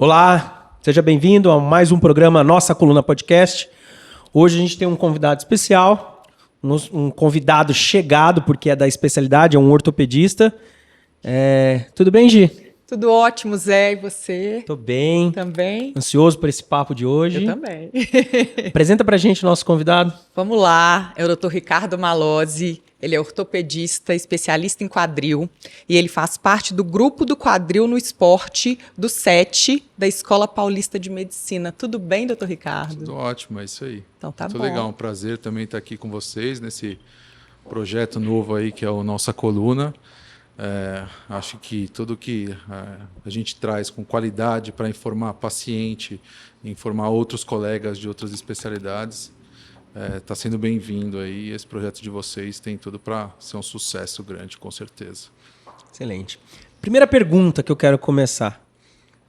Olá, seja bem-vindo a mais um programa Nossa Coluna Podcast. Hoje a gente tem um convidado especial, um convidado chegado, porque é da especialidade, é um ortopedista. Tudo bem, Gi? Tudo ótimo, Zé. E você? Tô bem. Também? Ansioso por esse papo de hoje. Eu também. Apresenta pra gente o nosso convidado. Vamos lá. É o Dr. Ricardo Malozzi. Ele é ortopedista, especialista em quadril. E ele faz parte do grupo do quadril no esporte do SET, da Escola Paulista de Medicina. Tudo bem, doutor Ricardo? Tudo ótimo, é isso aí. Então tá Muito bom. legal, um prazer também estar aqui com vocês nesse projeto novo aí que é o Nossa Coluna. Acho que tudo que a gente traz com qualidade para informar paciente, informar outros colegas de outras especialidades, está sendo bem-vindo aí. Esse projeto de vocês tem tudo para ser um sucesso grande, com certeza. Excelente. Primeira pergunta que eu quero começar.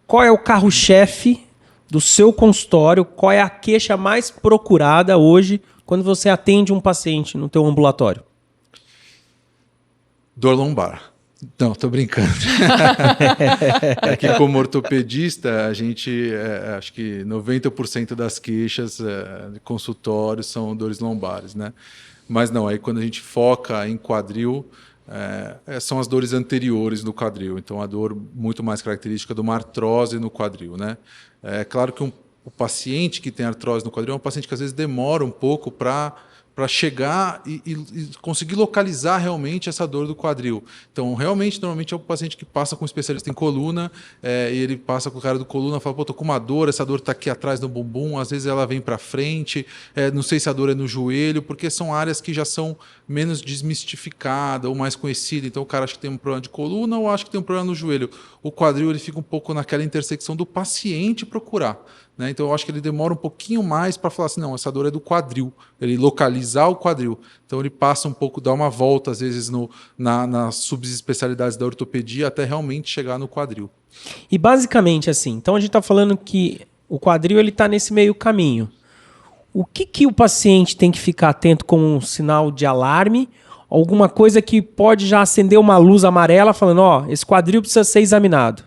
Qual é o carro-chefe do seu consultório? Qual é a queixa mais procurada hoje quando você atende um paciente no teu ambulatório? Dor lombar. Não, tô brincando. Aqui como ortopedista, a gente, acho que 90% das queixas de consultório são dores lombares, né? Mas não, aí quando a gente foca em quadril, são as dores anteriores do quadril. Então, a dor muito mais característica de uma artrose no quadril, né? É claro que o paciente que tem artrose no quadril é um paciente que às vezes demora um pouco para chegar e conseguir localizar realmente essa dor do quadril. Então, normalmente é o paciente que passa com um especialista em coluna, e ele passa com o cara do coluna e fala, pô, tô com uma dor, essa dor está aqui atrás no bumbum, às vezes ela vem para frente, não sei se a dor é no joelho, porque são áreas que já são menos desmistificadas ou mais conhecidas. Então, o cara acha que tem um problema de coluna ou acha que tem um problema no joelho. O quadril ele fica um pouco naquela intersecção do paciente procurar. Né? Então, eu acho que ele demora um pouquinho mais para falar assim, não, essa dor é do quadril, ele localizar o quadril. Então, ele passa um pouco, dá uma volta, às vezes, nas subespecialidades da ortopedia até realmente chegar no quadril. E basicamente assim, então a gente está falando que o quadril está nesse meio caminho. O que o paciente tem que ficar atento como um sinal de alarme? Alguma coisa que pode já acender uma luz amarela falando, esse quadril precisa ser examinado.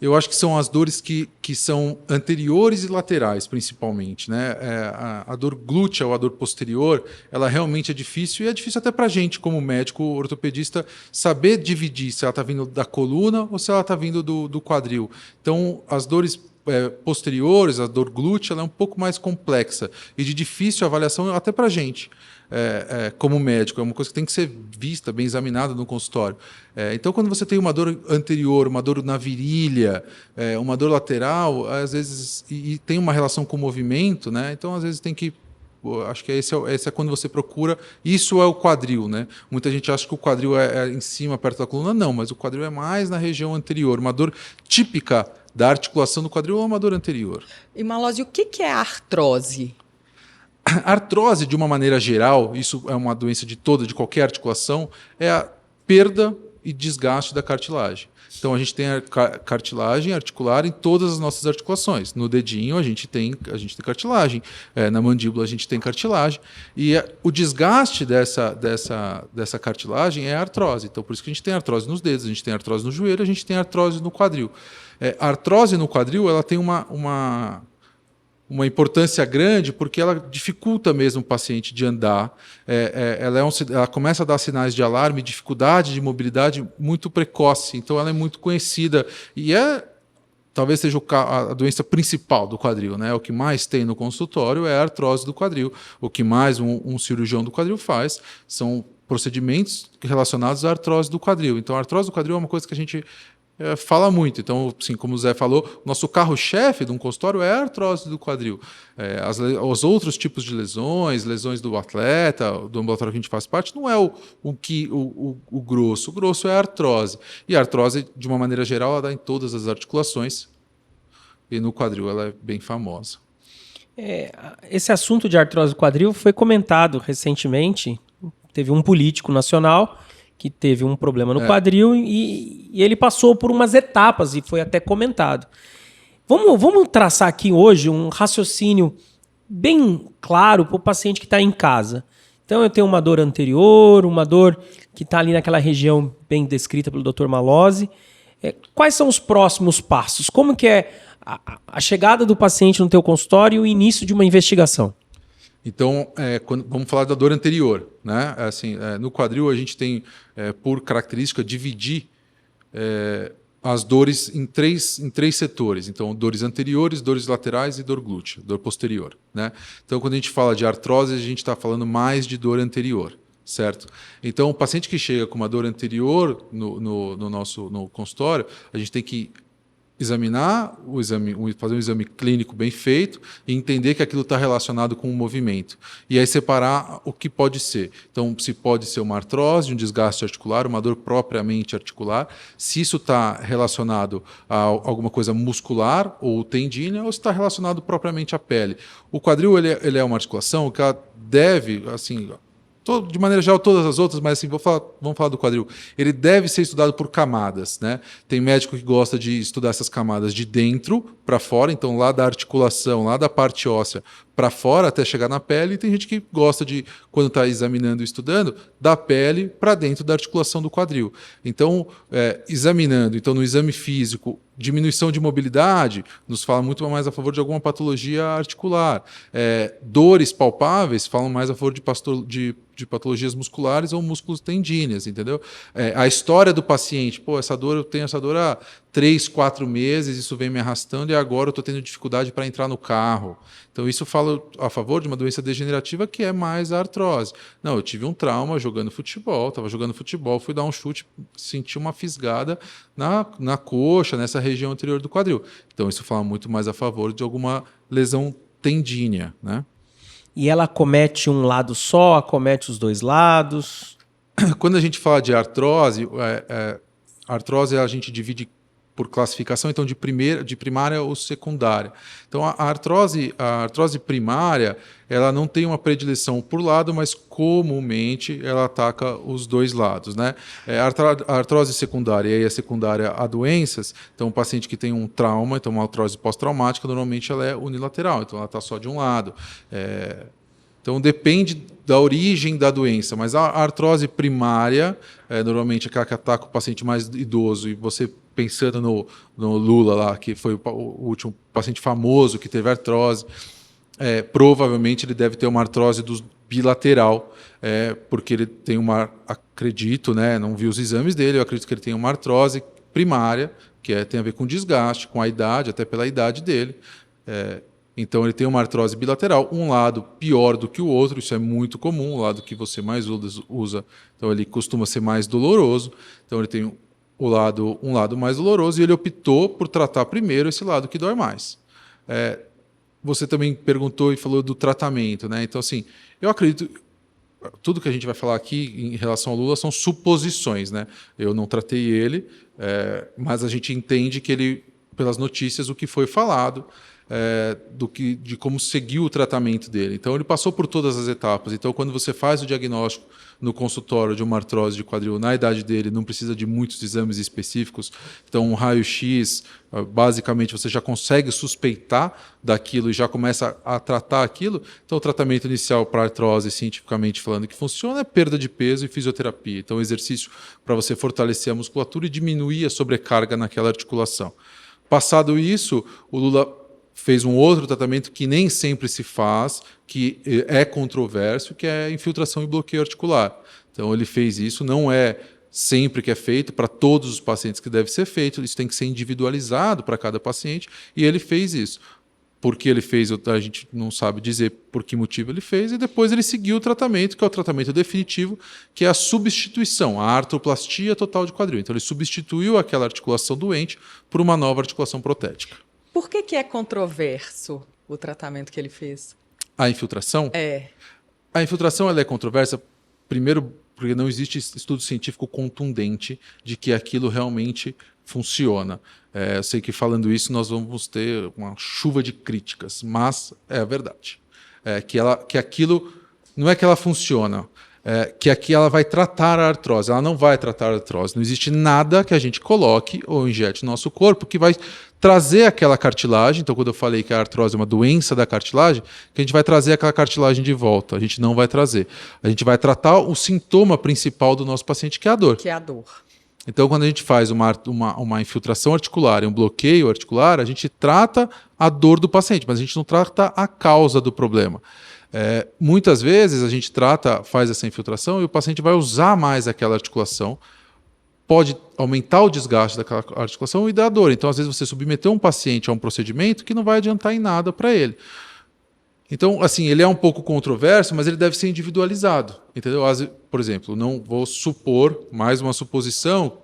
Eu acho que são as dores que são anteriores e laterais, principalmente. Né? A dor glútea ou a dor posterior, ela realmente é difícil, e é difícil até para a gente, como médico ortopedista, saber dividir se ela está vindo da coluna ou se ela está vindo do quadril. Então, as dores posteriores, a dor glútea, ela é um pouco mais complexa e de difícil avaliação até para a gente. Como médico, é uma coisa que tem que ser vista, bem examinada no consultório. Então, quando você tem uma dor anterior, uma dor na virilha, uma dor lateral, às vezes, e tem uma relação com o movimento, né? Então, às vezes, tem que... Acho que esse é quando você procura... Isso é o quadril, né? Muita gente acha que o quadril é em cima, perto da coluna. Não, mas o quadril é mais na região anterior. Uma dor típica da articulação do quadril é uma dor anterior. E, Malozzi, o que é a artrose? A artrose, de uma maneira geral, isso é uma doença de qualquer articulação, é a perda e desgaste da cartilagem. Então, a gente tem a cartilagem articular em todas as nossas articulações. No dedinho, a gente tem cartilagem. Na mandíbula, a gente tem cartilagem. E o desgaste dessa cartilagem é a artrose. Então, por isso que a gente tem artrose nos dedos, a gente tem artrose no joelho, a gente tem artrose no quadril. A artrose no quadril ela tem uma importância grande porque ela dificulta mesmo o paciente de andar. Ela começa a dar sinais de alarme, dificuldade de mobilidade muito precoce. Então, ela é muito conhecida e talvez seja a doença principal do quadril. Né? O que mais tem no consultório é a artrose do quadril. O que mais um cirurgião do quadril faz são procedimentos relacionados à artrose do quadril. Então, a artrose do quadril é uma coisa que a gente fala muito. Então, assim, como o Zé falou, nosso carro-chefe de um consultório é a artrose do quadril. Os outros tipos de lesões do atleta, do ambulatório que a gente faz parte, não é o grosso. O grosso é a artrose. E a artrose, de uma maneira geral, ela dá em todas as articulações. E no quadril ela é bem famosa. Esse assunto de artrose do quadril foi comentado recentemente. Teve um político nacional que teve um problema no quadril e ele passou por umas etapas e foi até comentado. Vamos traçar aqui hoje um raciocínio bem claro para o paciente que está em casa. Então eu tenho uma dor anterior, uma dor que está ali naquela região bem descrita pelo Dr. Malozzi. Quais são os próximos passos? Como que é a chegada do paciente no teu consultório e o início de uma investigação? Então, vamos falar da dor anterior, né? Assim, no quadril a gente tem, por característica, dividir as dores em três setores. Então, dores anteriores, dores laterais e dor glútea, dor posterior, né? Então, quando a gente fala de artrose, a gente está falando mais de dor anterior, certo? Então, o paciente que chega com uma dor anterior no consultório, a gente tem que examinar fazer um exame clínico bem feito e entender que aquilo está relacionado com o movimento. E aí separar o que pode ser. Então, se pode ser uma artrose, um desgaste articular, uma dor propriamente articular, se isso está relacionado a alguma coisa muscular ou tendínea, ou se está relacionado propriamente à pele. O quadril ele é uma articulação que ela deve, assim, de maneira geral, todas as outras, mas assim, vamos falar do quadril. Ele deve ser estudado por camadas, né? Tem médico que gosta de estudar essas camadas de dentro para fora, então lá da articulação, lá da parte óssea para fora até chegar na pele, e tem gente que gosta de, quando está examinando e estudando, da pele para dentro da articulação do quadril. Então, examinando, então no exame físico, diminuição de mobilidade nos fala muito mais a favor de alguma patologia articular. Dores palpáveis falam mais a favor de patologias musculares ou músculos tendíneos, entendeu? A história do paciente, eu tenho essa dor há 3, 4 meses, isso vem me arrastando e agora eu estou tendo dificuldade para entrar no carro. Então, isso fala a favor de uma doença degenerativa que é mais a artrose. Não, eu tive um trauma jogando futebol, estava jogando futebol, fui dar um chute, senti uma fisgada na coxa, nessa região anterior do quadril. Então, isso fala muito mais a favor de alguma lesão tendínea, né? E ela acomete um lado só, acomete os dois lados? Quando a gente fala de artrose, artrose a gente divide por classificação, então de primária ou secundária. Então a artrose primária, ela não tem uma predileção por lado, mas comumente ela ataca os dois lados, né? A artrose secundária, e aí a secundária a doenças, então o paciente que tem um trauma, então uma artrose pós-traumática, normalmente ela é unilateral, então ela está só de um lado. Então depende da origem da doença, mas a artrose primária, normalmente é aquela que ataca o paciente mais idoso, e você pensando no Lula lá, que foi o último paciente famoso que teve artrose, provavelmente ele deve ter uma artrose bilateral, porque ele tem acredito, né, não vi os exames dele, eu acredito que ele tem uma artrose primária, que tem a ver com desgaste, com a idade, até pela idade dele. Então, ele tem uma artrose bilateral, um lado pior do que o outro, isso é muito comum, o lado que você mais usa, então ele costuma ser mais doloroso, então ele tem um lado mais doloroso, e ele optou por tratar primeiro esse lado que dói mais. Você também perguntou e falou do tratamento, né? Então, assim, eu acredito, tudo que a gente vai falar aqui em relação ao Lula são suposições, né? Eu não tratei ele, mas a gente entende que ele, pelas notícias, o que foi falado, de como seguiu o tratamento dele. Então, ele passou por todas as etapas. Então, quando você faz o diagnóstico no consultório de uma artrose de quadril, na idade dele, não precisa de muitos exames específicos. Então, um raio-x, basicamente, você já consegue suspeitar daquilo e já começa a tratar aquilo. Então, o tratamento inicial para artrose, cientificamente falando, que funciona é perda de peso e fisioterapia. Então, exercício para você fortalecer a musculatura e diminuir a sobrecarga naquela articulação. Passado isso, o Lula fez um outro tratamento que nem sempre se faz, que é controverso, que é infiltração e bloqueio articular. Então, ele fez isso, não é sempre que é feito, para todos os pacientes que deve ser feito, isso tem que ser individualizado para cada paciente, e ele fez isso. Por que ele fez, a gente não sabe dizer por que motivo ele fez, e depois ele seguiu o tratamento, que é o tratamento definitivo, que é a substituição, a artroplastia total de quadril. Então, ele substituiu aquela articulação doente por uma nova articulação protética. Por que é controverso o tratamento que ele fez? A infiltração? A infiltração ela é controversa, primeiro, porque não existe estudo científico contundente de que aquilo realmente funciona. Eu sei que falando isso nós vamos ter uma chuva de críticas, mas é a verdade. Que aquilo não é que ela funciona, que aqui ela vai tratar a artrose. Ela não vai tratar a artrose. Não existe nada que a gente coloque ou injete no nosso corpo que vai trazer aquela cartilagem. Então, quando eu falei que a artrose é uma doença da cartilagem, que a gente vai trazer aquela cartilagem de volta. A gente não vai trazer. A gente vai tratar o sintoma principal do nosso paciente, que é a dor. Que é a dor. Então, quando a gente faz uma infiltração articular e um bloqueio articular, a gente trata a dor do paciente, mas a gente não trata a causa do problema. Muitas vezes a gente faz essa infiltração e o paciente vai usar mais aquela articulação, pode aumentar o desgaste daquela articulação e dar dor. Então, às vezes, você submeteu um paciente a um procedimento que não vai adiantar em nada para ele. Então, assim, ele é um pouco controverso, mas ele deve ser individualizado, entendeu? Por exemplo, não vou supor, mais uma suposição,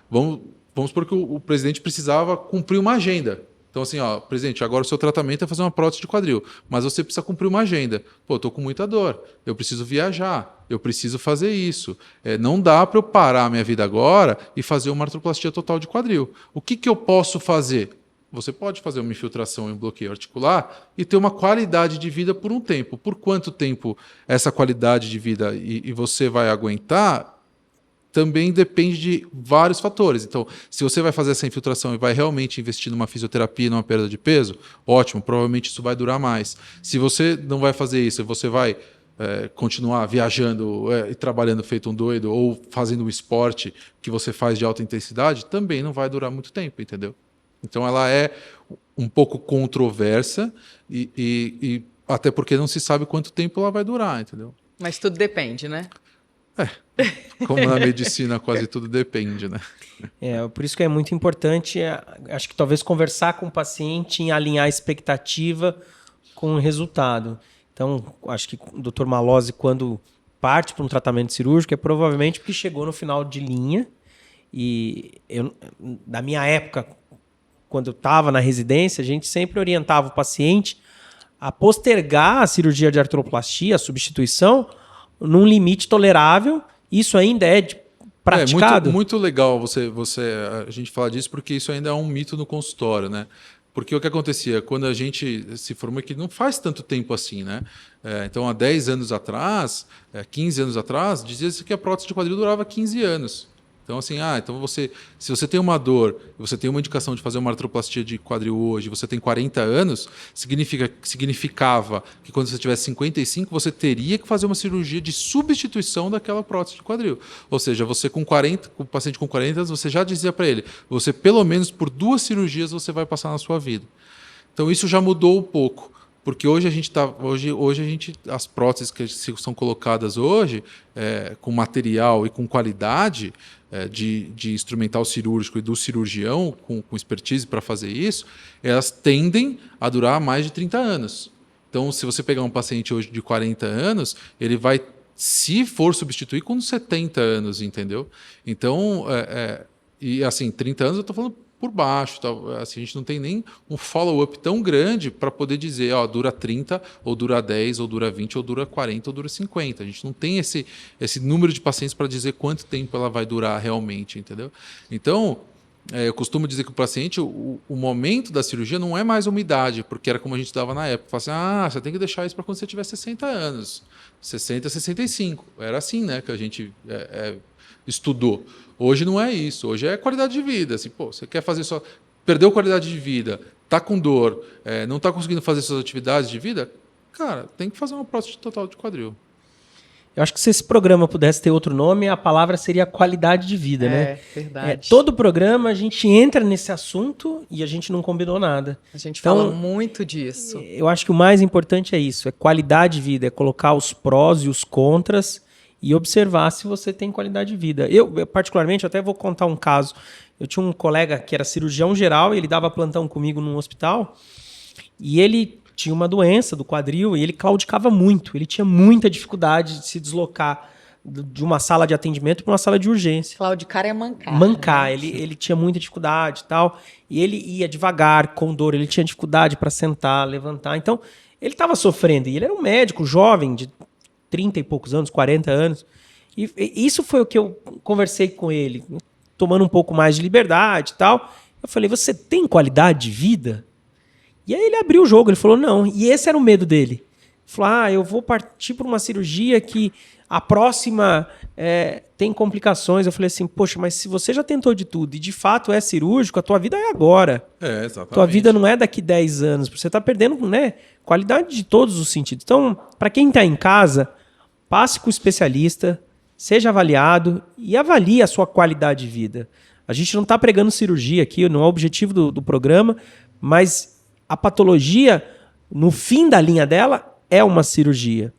vamos supor que o presidente precisava cumprir uma agenda. Então, assim, presidente, agora o seu tratamento é fazer uma prótese de quadril, mas você precisa cumprir uma agenda. Pô, estou com muita dor, eu preciso viajar, eu preciso fazer isso. Não dá para eu parar a minha vida agora e fazer uma artroplastia total de quadril. O que eu posso fazer? Você pode fazer uma infiltração e um bloqueio articular e ter uma qualidade de vida por um tempo. Por quanto tempo essa qualidade de vida e você vai aguentar também depende de vários fatores. Então, se você vai fazer essa infiltração e vai realmente investir numa fisioterapia e numa perda de peso, ótimo, provavelmente isso vai durar mais. Se você não vai fazer isso, você vai continuar viajando e trabalhando feito um doido ou fazendo um esporte que você faz de alta intensidade, também não vai durar muito tempo, entendeu? Então, ela é um pouco controversa e até porque não se sabe quanto tempo ela vai durar, entendeu? Mas tudo depende, né? Como na medicina quase tudo depende, né? Por isso que é muito importante, acho que talvez conversar com o paciente em alinhar a expectativa com o resultado. Então, acho que o Dr. Malozzi, quando parte para um tratamento cirúrgico, é provavelmente porque chegou no final de linha e da minha época, quando eu estava na residência, a gente sempre orientava o paciente a postergar a cirurgia de artroplastia, a substituição, num limite tolerável. Isso ainda é praticado? Muito legal a gente falar disso, porque isso ainda é um mito no consultório, né? Porque o que acontecia quando a gente se formou, que não faz tanto tempo assim, né? Então, há 10 anos atrás, 15 anos atrás, dizia-se que a prótese de quadril durava 15 anos. Então, assim, se você tem uma dor, você tem uma indicação de fazer uma artroplastia de quadril hoje, você tem 40 anos, significava que quando você tivesse 55, você teria que fazer uma cirurgia de substituição daquela prótese de quadril. Ou seja, você com o paciente com 40 anos, você já dizia para ele, você pelo menos por 2 cirurgias você vai passar na sua vida. Então, isso já mudou um pouco. Porque hoje as próteses que são colocadas hoje, com material e com qualidade de instrumental cirúrgico e do cirurgião, com expertise para fazer isso, elas tendem a durar mais de 30 anos. Então, se você pegar um paciente hoje de 40 anos, ele vai, se for substituir, com 70 anos, entendeu? Então, e assim, 30 anos eu estou falando por baixo, tá? Assim, a gente não tem nem um follow-up tão grande para poder dizer, dura 30, ou dura 10, ou dura 20, ou dura 40, ou dura 50. A gente não tem esse número de pacientes para dizer quanto tempo ela vai durar realmente, entendeu? Então, eu costumo dizer que o paciente, o momento da cirurgia não é mais uma idade, porque era como a gente dava na época. Fala assim, você tem que deixar isso para quando você tiver 60 anos, 60, 65. Era assim, né, que a gente estudou. Hoje não é isso, hoje é qualidade de vida. Assim, você quer fazer perdeu qualidade de vida, está com dor, não está conseguindo fazer suas atividades de vida, cara, tem que fazer uma prótese total de quadril. Eu acho que se esse programa pudesse ter outro nome, a palavra seria qualidade de vida, né? Verdade. Todo programa a gente entra nesse assunto e a gente não combinou nada. A gente fala muito disso. Eu acho que o mais importante é isso, é qualidade de vida, é colocar os prós e os contras e observar se você tem qualidade de vida. Eu particularmente, até vou contar um caso. Eu tinha um colega que era cirurgião geral e ele dava plantão comigo num hospital e ele tinha uma doença do quadril e ele claudicava muito. Ele tinha muita dificuldade de se deslocar de uma sala de atendimento para uma sala de urgência. Claudicar é mancar. Mancar. Né? Ele tinha muita dificuldade e tal. E ele ia devagar, com dor. Ele tinha dificuldade para sentar, levantar. Então, ele estava sofrendo. E ele era um médico jovem, de 30 e poucos anos, 40 anos. E isso foi o que eu conversei com ele, tomando um pouco mais de liberdade e tal. Eu falei, você tem qualidade de vida? E aí ele abriu o jogo, ele falou, não. E esse era o medo dele. Ele falou, eu vou partir para uma cirurgia que a próxima tem complicações. Eu falei assim, poxa, mas se você já tentou de tudo e de fato é cirúrgico, a tua vida é agora. Exatamente. Tua vida não é daqui 10 anos. Você está perdendo, né, qualidade de todos os sentidos. Então, para quem está em casa, passe com o especialista, seja avaliado e avalie a sua qualidade de vida. A gente não está pregando cirurgia aqui, não é o objetivo do programa, mas a patologia, no fim da linha dela, é uma cirurgia.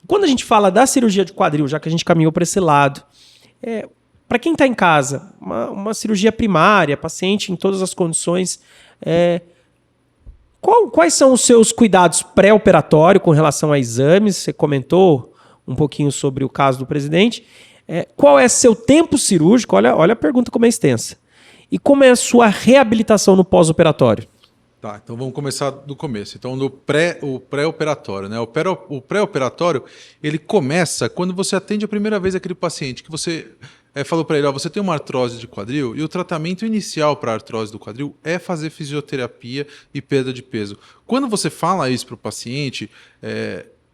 Quando a gente fala da cirurgia de quadril, já que a gente caminhou para esse lado, para quem está em casa, uma cirurgia primária, paciente em todas as condições, quais são os seus cuidados pré-operatório com relação a exames? Você comentou um pouquinho sobre o caso do presidente. Qual é seu tempo cirúrgico? Olha a pergunta como é extensa. E como é a sua reabilitação no pós-operatório? Tá, então vamos começar do começo. Então, o pré-operatório, né? O pré-operatório, ele começa quando você atende a primeira vez aquele paciente que você falou para ele, você tem uma artrose de quadril e o tratamento inicial para a artrose do quadril é fazer fisioterapia e perda de peso. Quando você fala isso para o paciente,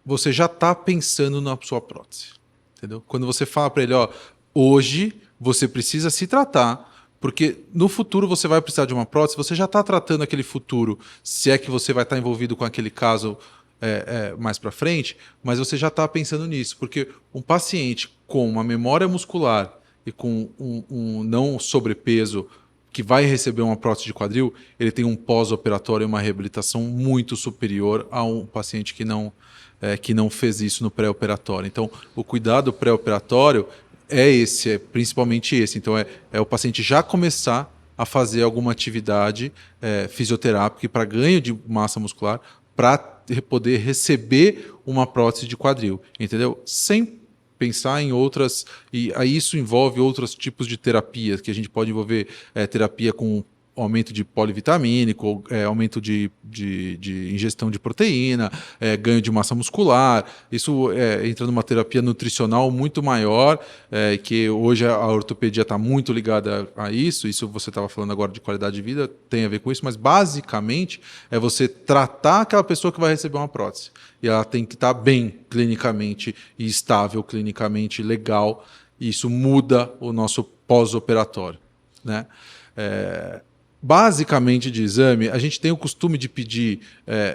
você já está pensando na sua prótese, entendeu? Quando você fala para ele, hoje você precisa se tratar, porque no futuro você vai precisar de uma prótese, você já está tratando aquele futuro, se é que você vai estar envolvido com aquele caso mais para frente, mas você já está pensando nisso, porque um paciente com uma memória muscular e com um não sobrepeso que vai receber uma prótese de quadril, ele tem um pós-operatório e uma reabilitação muito superior a um paciente que não fez isso no pré-operatório. Então, o cuidado pré-operatório é principalmente esse. Então, é o paciente já começar a fazer alguma atividade fisioterápica para ganho de massa muscular para poder receber uma prótese de quadril, entendeu? Sem pensar em outras, e aí isso envolve outros tipos de terapias, que a gente pode envolver terapia com aumento de polivitamínico, aumento de ingestão de proteína, ganho de massa muscular. Isso entra numa terapia nutricional muito maior, que hoje a ortopedia está muito ligada a isso. Isso você estava falando agora de qualidade de vida, tem a ver com isso, mas basicamente é você tratar aquela pessoa que vai receber uma prótese. E ela tem que estar bem clinicamente e estável clinicamente, legal. E isso muda o nosso pós-operatório, né? Basicamente de exame, a gente tem o costume de pedir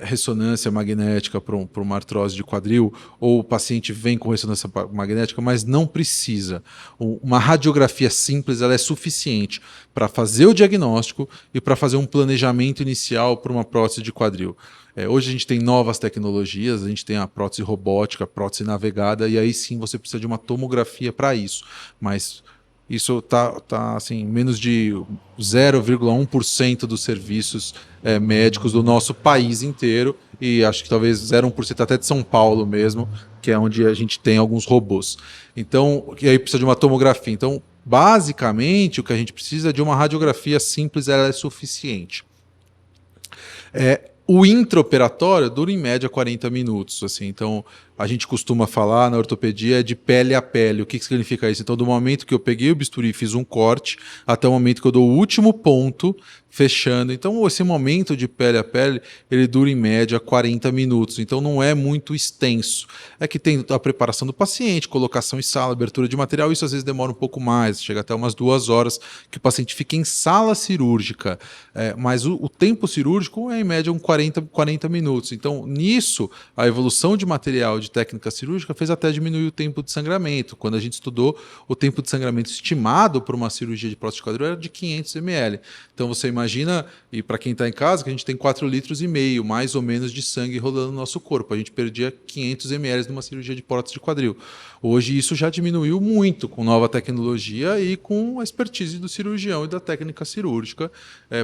ressonância magnética para uma artrose de quadril, ou o paciente vem com ressonância magnética, mas não precisa. Uma radiografia simples ela é suficiente para fazer o diagnóstico e para fazer um planejamento inicial para uma prótese de quadril. Hoje a gente tem novas tecnologias, a gente tem a prótese robótica, a prótese navegada, e aí sim você precisa de uma tomografia para isso. Mas isso está assim, menos de 0,1% dos serviços médicos do nosso país inteiro, e acho que talvez 0,1% até de São Paulo mesmo, que é onde a gente tem alguns robôs. Então, e aí precisa de uma tomografia. Então, basicamente, o que a gente precisa é de uma radiografia simples, ela é suficiente. O intraoperatório dura em média 40 minutos. Assim. Então, a gente costuma falar na ortopedia de pele a pele. O que significa isso? Então, do momento que eu peguei o bisturi e fiz um corte, até o momento que eu dou o último ponto, fechando. Então, esse momento de pele a pele, ele dura em média 40 minutos. Então, não é muito extenso. É que tem a preparação do paciente, colocação em sala, abertura de material. Isso às vezes demora um pouco mais, chega até umas 2 horas que o paciente fica em sala cirúrgica. Mas o tempo cirúrgico é em média 40 minutos. Então, nisso, a evolução de material de técnica cirúrgica fez até diminuir o tempo de sangramento. Quando a gente estudou, o tempo de sangramento estimado para uma cirurgia de prótese de quadril era de 500 ml. Então, você imagina, e para quem está em casa, que a gente tem 4,5 litros, mais ou menos, de sangue rolando no nosso corpo. A gente perdia 500 ml numa cirurgia de prótese de quadril. Hoje, isso já diminuiu muito com nova tecnologia e com a expertise do cirurgião e da técnica cirúrgica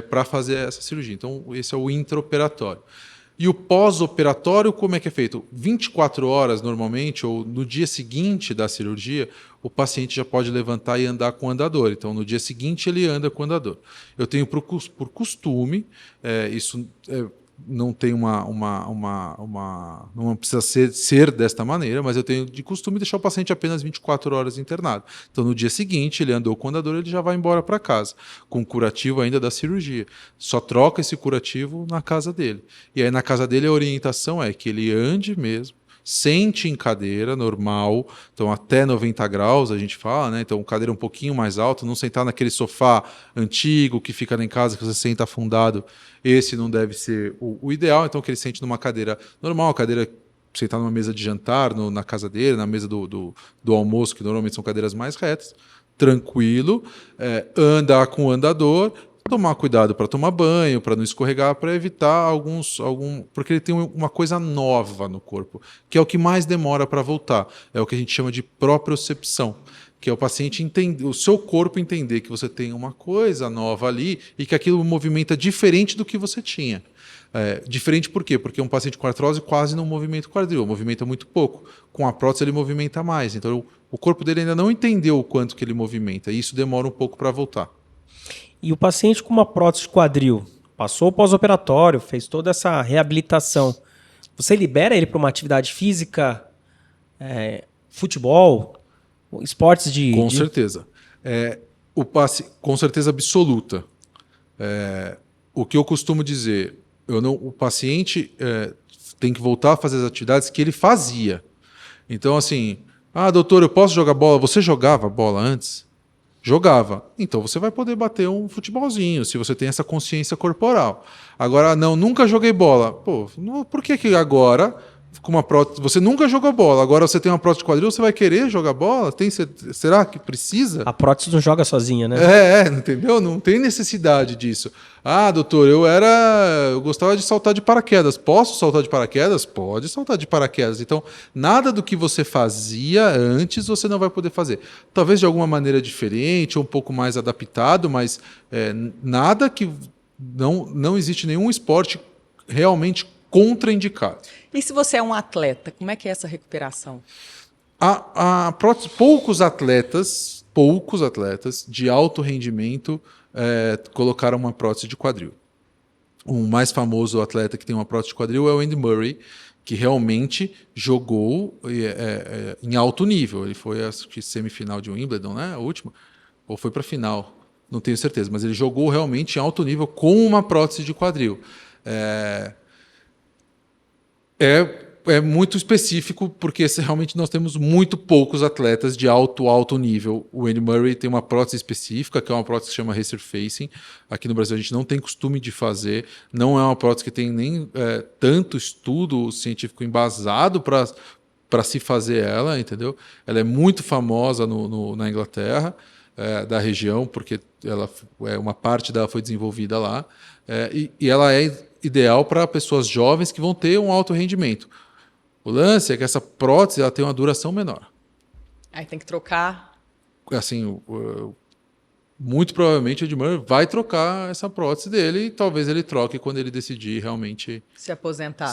para fazer essa cirurgia. Então, esse é o intraoperatório. E o pós-operatório, como é que é feito? 24 horas, normalmente, ou no dia seguinte da cirurgia, o paciente já pode levantar e andar com o andador. Então, no dia seguinte, ele anda com o andador. Eu tenho por costume, isso não tem não precisa ser desta maneira, mas eu tenho de costume deixar o paciente apenas 24 horas internado. Então, no dia seguinte, ele andou com o andador, ele já vai embora para casa, com o curativo ainda da cirurgia. Só troca esse curativo na casa dele. E aí, na casa dele, a orientação é que ele ande mesmo, sente em cadeira normal, então até 90 graus a gente fala, né? Então cadeira um pouquinho mais alta, não sentar naquele sofá antigo que fica lá em casa, que você senta afundado, esse não deve ser o ideal, então que ele sente numa cadeira normal, cadeira sentar numa mesa de jantar na casa dele, na mesa do almoço, que normalmente são cadeiras mais retas, tranquilo, andar com o andador, tomar cuidado para tomar banho, para não escorregar, para evitar porque ele tem uma coisa nova no corpo, que é o que mais demora para voltar. É o que a gente chama de propriocepção, que é o paciente entender, o seu corpo entender que você tem uma coisa nova ali e que aquilo movimenta diferente do que você tinha. Diferente por quê? Porque um paciente com artrose quase não movimenta o quadril, movimenta muito pouco. Com a prótese ele movimenta mais. Então o corpo dele ainda não entendeu o quanto que ele movimenta e isso demora um pouco para voltar. E o paciente com uma prótese de quadril passou o pós-operatório, fez toda essa reabilitação. Você libera ele para uma atividade física, futebol, esportes de... Com certeza. Com certeza absoluta. O que eu costumo dizer, o paciente tem que voltar a fazer as atividades que ele fazia. Então, assim, doutor, eu posso jogar bola? Você jogava bola antes? Jogava. Então você vai poder bater um futebolzinho, se você tem essa consciência corporal. Agora, não, nunca joguei bola. Pô, por que agora, com uma prótese, você nunca jogou bola, agora você tem uma prótese de quadril, você vai querer jogar bola? Será que precisa? A prótese não joga sozinha, né? Entendeu? Não tem necessidade disso. Doutor, eu gostava de saltar de paraquedas. Posso saltar de paraquedas? Pode saltar de paraquedas. Então, nada do que você fazia antes você não vai poder fazer. Talvez de alguma maneira diferente, ou um pouco mais adaptado, mas nada que... Não existe nenhum esporte realmente contraindicado. E se você é um atleta, como é que é essa recuperação? Poucos atletas de alto rendimento colocaram uma prótese de quadril. O mais famoso atleta que tem uma prótese de quadril é o Andy Murray, que realmente jogou em alto nível. Ele foi a semifinal de Wimbledon, né? A última, ou foi para a final, não tenho certeza, mas ele jogou realmente em alto nível com uma prótese de quadril. É muito específico, porque realmente nós temos muito poucos atletas de alto nível. O Andy Murray tem uma prótese específica, que é uma prótese que se chama resurfacing. Aqui no Brasil a gente não tem costume de fazer. Não é uma prótese que tem nem tanto estudo científico embasado para se fazer ela, entendeu? Ela é muito famosa na Inglaterra, da região, porque uma parte dela foi desenvolvida lá. E ela é ideal para pessoas jovens que vão ter um alto rendimento. O lance é que essa prótese ela tem uma duração menor. Aí tem que trocar. Assim, muito provavelmente o Ed Murray vai trocar essa prótese dele e talvez ele troque quando ele decidir realmente se aposentar.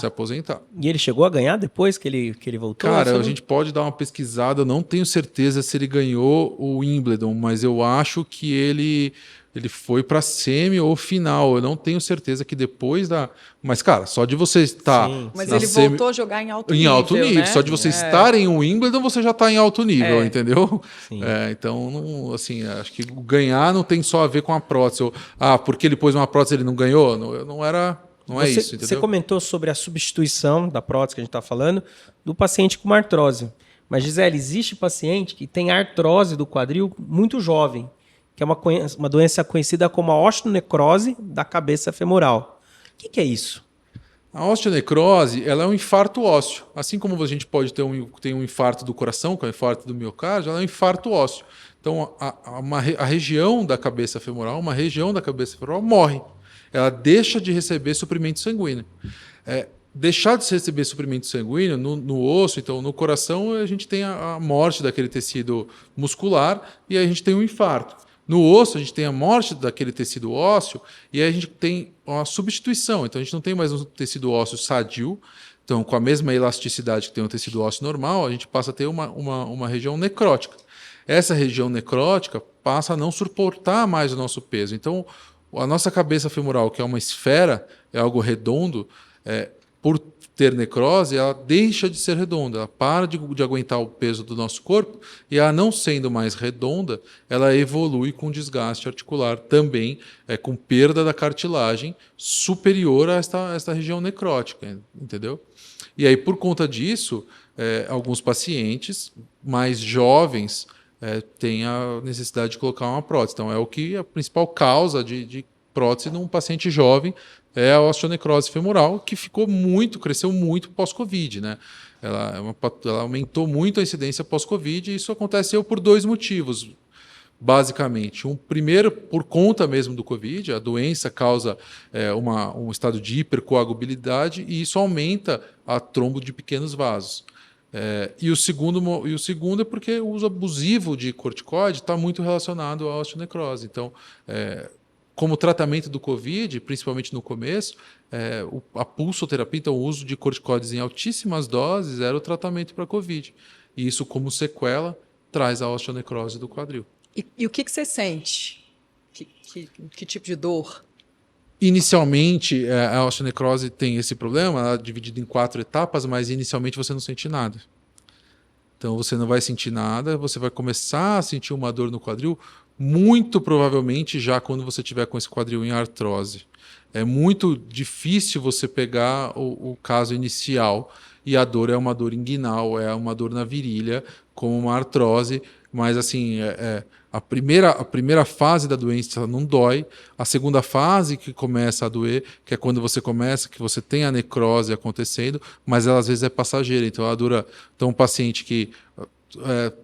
E ele chegou a ganhar depois que ele voltou? Cara, a gente pode dar uma pesquisada, eu não tenho certeza se ele ganhou o Wimbledon, mas eu acho que ele foi para semi ou final. Eu não tenho certeza que depois da... Mas, cara, só de você estar... Mas ele voltou a jogar em alto nível, Em alto nível. Né? Só de você estar em Wimbledon, você já está em alto nível, entendeu? Então, não, assim, acho que ganhar não tem só a ver com a prótese. Porque ele pôs uma prótese e ele não ganhou? Não é isso, entendeu? Você comentou sobre a substituição da prótese que a gente está falando do paciente com artrose. Mas, Gisele, existe paciente que tem artrose do quadril muito jovem, que é uma doença conhecida como a osteonecrose da cabeça femoral. O que é isso? A osteonecrose ela é um infarto ósseo. Assim como a gente pode ter um infarto do coração, que é o infarto do miocárdio, ela é um infarto ósseo. Então, a região da cabeça femoral, morre. Ela deixa de receber suprimento sanguíneo. Deixar de receber suprimento sanguíneo no osso, então no coração, a gente tem a morte daquele tecido muscular e aí a gente tem um infarto. No osso, a gente tem a morte daquele tecido ósseo e aí a gente tem uma substituição. Então, a gente não tem mais um tecido ósseo sadio. Então, com a mesma elasticidade que tem um tecido ósseo normal, a gente passa a ter uma região necrótica. Essa região necrótica passa a não suportar mais o nosso peso. Então, a nossa cabeça femoral, que é uma esfera, é algo redondo, por ter necrose, ela deixa de ser redonda, ela para de aguentar o peso do nosso corpo e ela não sendo mais redonda, ela evolui com desgaste articular também, com perda da cartilagem superior a esta região necrótica, entendeu? E aí, por conta disso, alguns pacientes mais jovens têm a necessidade de colocar uma prótese. Então, é a principal causa de prótese num paciente jovem é a osteonecrose femoral, que cresceu muito pós-Covid, né? Ela aumentou muito a incidência pós-Covid, e isso aconteceu por 2 motivos, basicamente. Primeiro, por conta mesmo do Covid, a doença causa um estado de hipercoagulabilidade, e isso aumenta a trombo de pequenos vasos. E o segundo é porque o uso abusivo de corticoide está muito relacionado à osteonecrose. Então, como tratamento do Covid, principalmente no começo, a pulsoterapia, então o uso de corticoides em altíssimas doses, era o tratamento para Covid. E isso, como sequela, traz a osteonecrose do quadril. E o que você sente? Que tipo de dor? Inicialmente, a osteonecrose tem esse problema, ela é dividida em 4 etapas, mas inicialmente você não sente nada. Então você não vai sentir nada, você vai começar a sentir uma dor no quadril, muito provavelmente já quando você tiver com esse quadril em artrose. É muito difícil você pegar o caso inicial, e a dor é uma dor inguinal, é uma dor na virilha, como uma artrose, mas assim, a primeira fase da doença não dói, a segunda fase que começa a doer, que é quando que você tem a necrose acontecendo, mas ela às vezes é passageira, então ela dura. Então um paciente que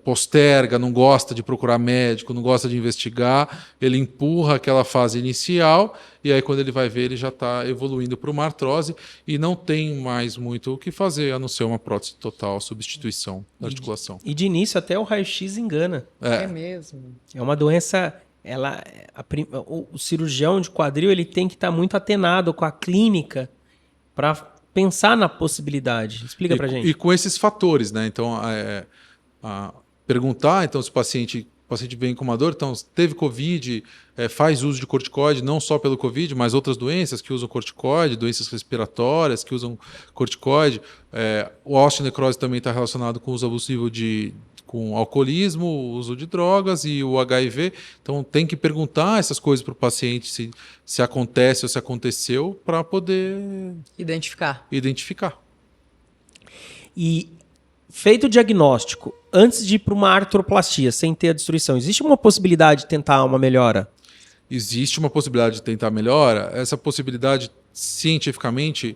posterga, não gosta de procurar médico, não gosta de investigar, ele empurra aquela fase inicial, e aí quando ele vai ver, ele já está evoluindo para uma artrose e não tem mais muito o que fazer, a não ser uma prótese total, substituição da articulação. E de início até o raio-x engana. É mesmo. É uma doença... o cirurgião de quadril ele tem que estar muito atenado com a clínica para pensar na possibilidade. Explica para gente. E com esses fatores, né? Então, perguntar, então, se o paciente vem com uma dor, então, teve Covid, faz uso de corticoide, não só pelo Covid, mas outras doenças que usam corticoide, doenças respiratórias que usam corticoide. O osteonecrose também está relacionado com o uso abusivo com alcoolismo, o uso de drogas e o HIV. Então, tem que perguntar essas coisas para o paciente se acontece ou se aconteceu, para poder Identificar. E feito o diagnóstico, antes de ir para uma artroplastia, sem ter a destruição, existe uma possibilidade de tentar uma melhora? Existe uma possibilidade de tentar melhora. Essa possibilidade, cientificamente,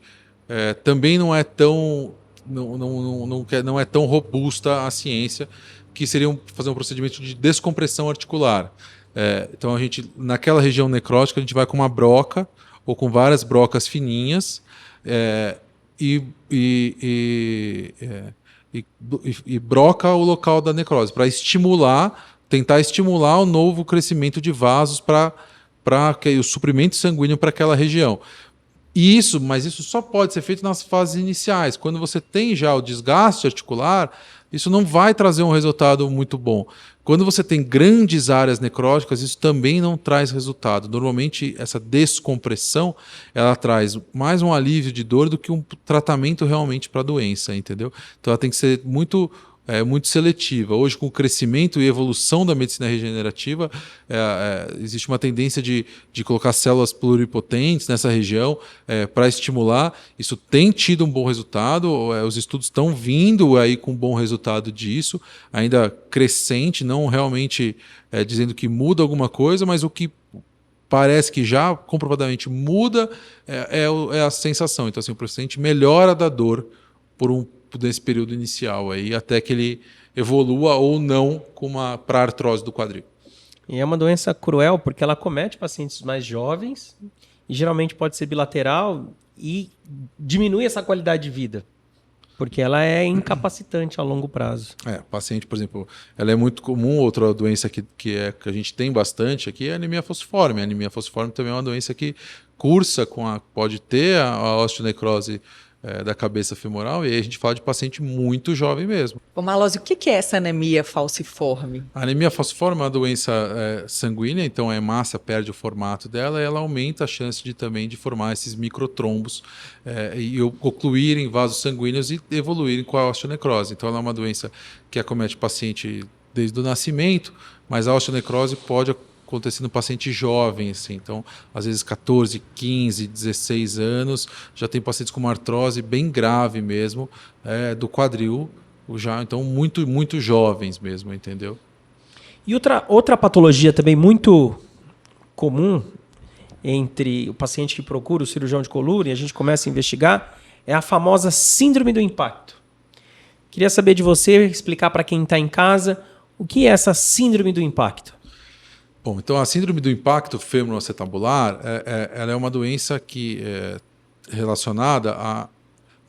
também não é tão não é tão robusta a ciência, que seria fazer um procedimento de descompressão articular. Então, naquela região necrótica, a gente vai com uma broca ou com várias brocas fininhas e broca o local da necrose, para tentar estimular o novo crescimento de vasos para o suprimento sanguíneo para aquela região. Mas isso só pode ser feito nas fases iniciais. Quando você tem já o desgaste articular, isso não vai trazer um resultado muito bom. Quando você tem grandes áreas necróticas, isso também não traz resultado. Normalmente, essa descompressão, ela traz mais um alívio de dor do que um tratamento realmente para a doença, entendeu? Então, ela tem que ser muito seletiva. Hoje, com o crescimento e evolução da medicina regenerativa, existe uma tendência de colocar células pluripotentes nessa região para estimular. Isso tem tido um bom resultado, os estudos estão vindo aí com um bom resultado disso, ainda crescente, não realmente dizendo que muda alguma coisa, mas o que parece que já comprovadamente muda é a sensação. Então, assim, o paciente melhora da dor nesse período inicial aí, até que ele evolua ou não para artrose do quadril. E é uma doença cruel porque ela acomete pacientes mais jovens e geralmente pode ser bilateral e diminui essa qualidade de vida, porque ela é incapacitante a longo prazo. Paciente, por exemplo, ela é muito comum. Outra doença que a gente tem bastante aqui é a anemia falciforme. A anemia falciforme também é uma doença que cursa pode ter a osteonecrose da cabeça femoral, e aí a gente fala de paciente muito jovem mesmo. Ô Malozzi, o que é essa anemia falciforme? A anemia falciforme é uma doença sanguínea, então a hemácia perde o formato dela, e ela aumenta a chance também de formar esses microtrombos e ocluírem vasos sanguíneos e evoluírem com a osteonecrose. Então ela é uma doença que acomete o paciente desde o nascimento, mas a osteonecrose pode acontecer no paciente jovem, assim. Então, às vezes 14, 15, 16 anos, já tem pacientes com uma artrose bem grave mesmo, do quadril, então muito, muito jovens mesmo, entendeu? E outra patologia também muito comum entre o paciente que procura o cirurgião de coluna e a gente começa a investigar é a famosa síndrome do impacto. Queria saber de você, explicar para quem está em casa, o que é essa síndrome do impacto? Bom, então a síndrome do impacto fêmuro-acetabular ela é uma doença que é relacionada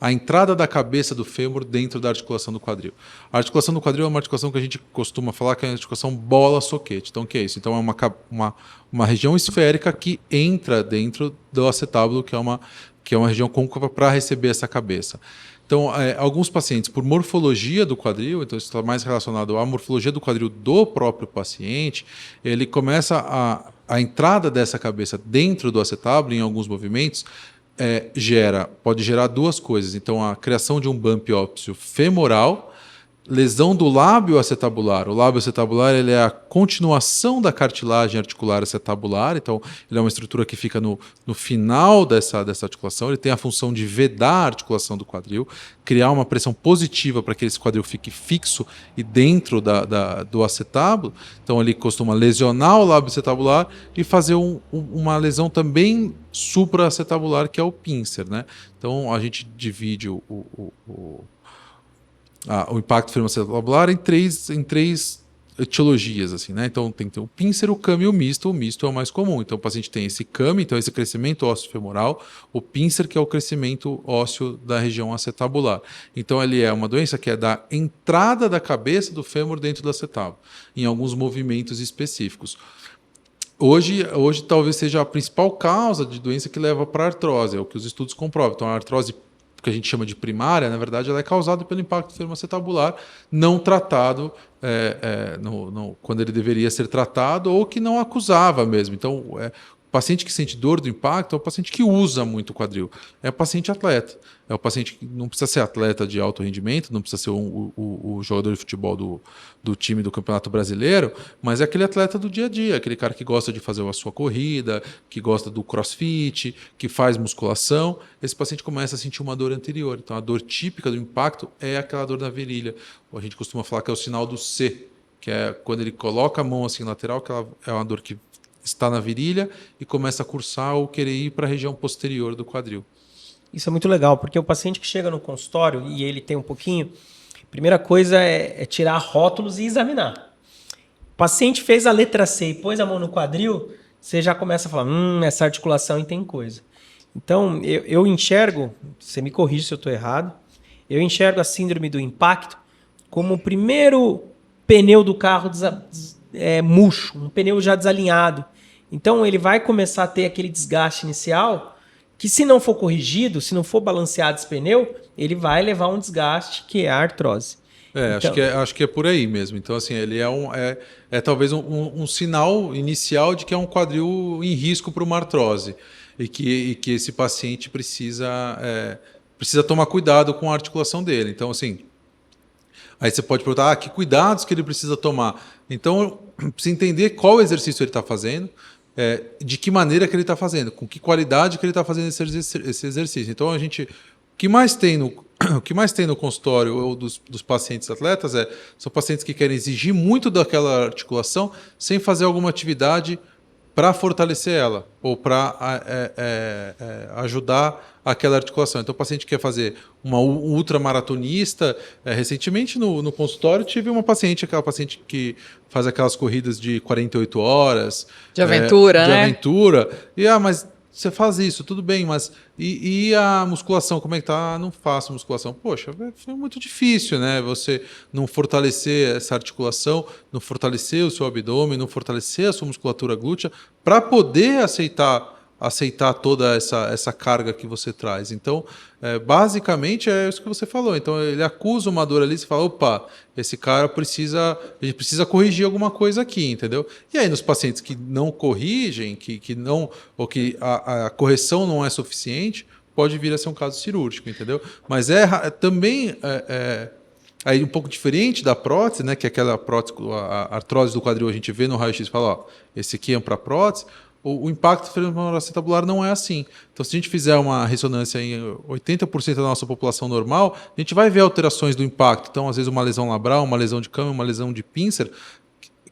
à entrada da cabeça do fêmur dentro da articulação do quadril. A articulação do quadril é uma articulação que a gente costuma falar que é a articulação bola-soquete. Então, o que é isso? Então, é uma região esférica que entra dentro do acetábulo, que é uma região côncava para receber essa cabeça. Então, alguns pacientes, por morfologia do quadril, então isso está mais relacionado à morfologia do quadril do próprio paciente, ele começa a entrada dessa cabeça dentro do acetábulo, em alguns movimentos, pode gerar duas coisas. Então, a criação de um bump ósseo femoral, lesão do lábio acetabular. O lábio acetabular ele é a continuação da cartilagem articular acetabular, então ele é uma estrutura que fica no final dessa articulação, ele tem a função de vedar a articulação do quadril, criar uma pressão positiva para que esse quadril fique fixo e dentro do acetábulo. Então ele costuma lesionar o lábio acetabular e fazer uma lesão também supraacetabular, que é o pincer, né? Então a gente divide o impacto fêmuro-acetabular em três etiologias, assim, né? Então tem que ter o pincer, o CAM e o misto. O misto é o mais comum. Então o paciente tem esse CAM, então esse crescimento ósseo femoral, o pincer, que é o crescimento ósseo da região acetabular. Então ele é uma doença que é da entrada da cabeça do fêmur dentro do acetábulo, em alguns movimentos específicos. Hoje talvez seja a principal causa de doença que leva para a artrose, é o que os estudos comprovam. Então a artrose, que a gente chama de primária, na verdade, ela é causada pelo impacto fêmuro-acetabular não tratado quando ele deveria ser tratado, ou que não acusava mesmo. Então, o paciente que sente dor do impacto é o paciente que usa muito o quadril. É o paciente atleta. É o paciente que não precisa ser atleta de alto rendimento, não precisa ser o jogador de futebol do time do Campeonato Brasileiro, mas é aquele atleta do dia a dia, aquele cara que gosta de fazer a sua corrida, que gosta do crossfit, que faz musculação. Esse paciente começa a sentir uma dor anterior. Então, a dor típica do impacto é aquela dor na virilha. A gente costuma falar que é o sinal do C, que é quando ele coloca a mão assim lateral, que é uma dor que está na virilha e começa a cursar ou querer ir para a região posterior do quadril. Isso é muito legal, porque o paciente que chega no consultório e ele tem um pouquinho, a primeira coisa é tirar rótulos e examinar. O paciente fez a letra C e pôs a mão no quadril, você já começa a falar, essa articulação aí tem coisa. Então, eu enxergo, você me corrige se eu estou errado, eu enxergo a síndrome do impacto como o primeiro pneu do carro murcho, um pneu já desalinhado. Então, ele vai começar a ter aquele desgaste inicial que, se não for corrigido, se não for balanceado esse pneu, ele vai levar um desgaste que é a artrose. Então, acho que é por aí mesmo. Então, assim, ele é talvez um sinal inicial de que é um quadril em risco para uma artrose e que esse paciente precisa tomar cuidado com a articulação dele. Então, assim, aí você pode perguntar, que cuidados que ele precisa tomar? Então, precisa entender qual exercício ele está fazendo, de que maneira que ele está fazendo, com que qualidade que ele está fazendo esse exercício. Então, o que mais tem no consultório ou dos pacientes atletas são pacientes que querem exigir muito daquela articulação sem fazer alguma atividade para fortalecer ela ou para ajudar aquela articulação. Então, o paciente quer fazer um ultramaratonista. Recentemente, no consultório, tive aquela paciente que faz aquelas corridas de 48 horas. De aventura, de né? aventura. Mas você faz isso, tudo bem, mas e a musculação, como é que tá? Não faço musculação. Poxa, foi muito difícil, né? Você não fortalecer essa articulação, não fortalecer o seu abdômen, não fortalecer a sua musculatura glútea para poder aceitar toda essa carga que você traz. Então, basicamente é isso que você falou. Então, ele acusa uma dor ali, você fala, opa, esse cara a gente precisa corrigir alguma coisa aqui, entendeu? E aí, nos pacientes que não corrigem, que não, ou que a correção não é suficiente, pode vir a ser um caso cirúrgico, entendeu? Mas também aí um pouco diferente da prótese, né? Que é aquela prótese, a artrose do quadril, a gente vê no raio-x e fala, esse aqui é para prótese. O impacto fêmuro-acetabular não é assim. Então, se a gente fizer uma ressonância em 80% da nossa população normal, a gente vai ver alterações do impacto. Então, às vezes, uma lesão labral, uma lesão de câmbio, uma lesão de pincer,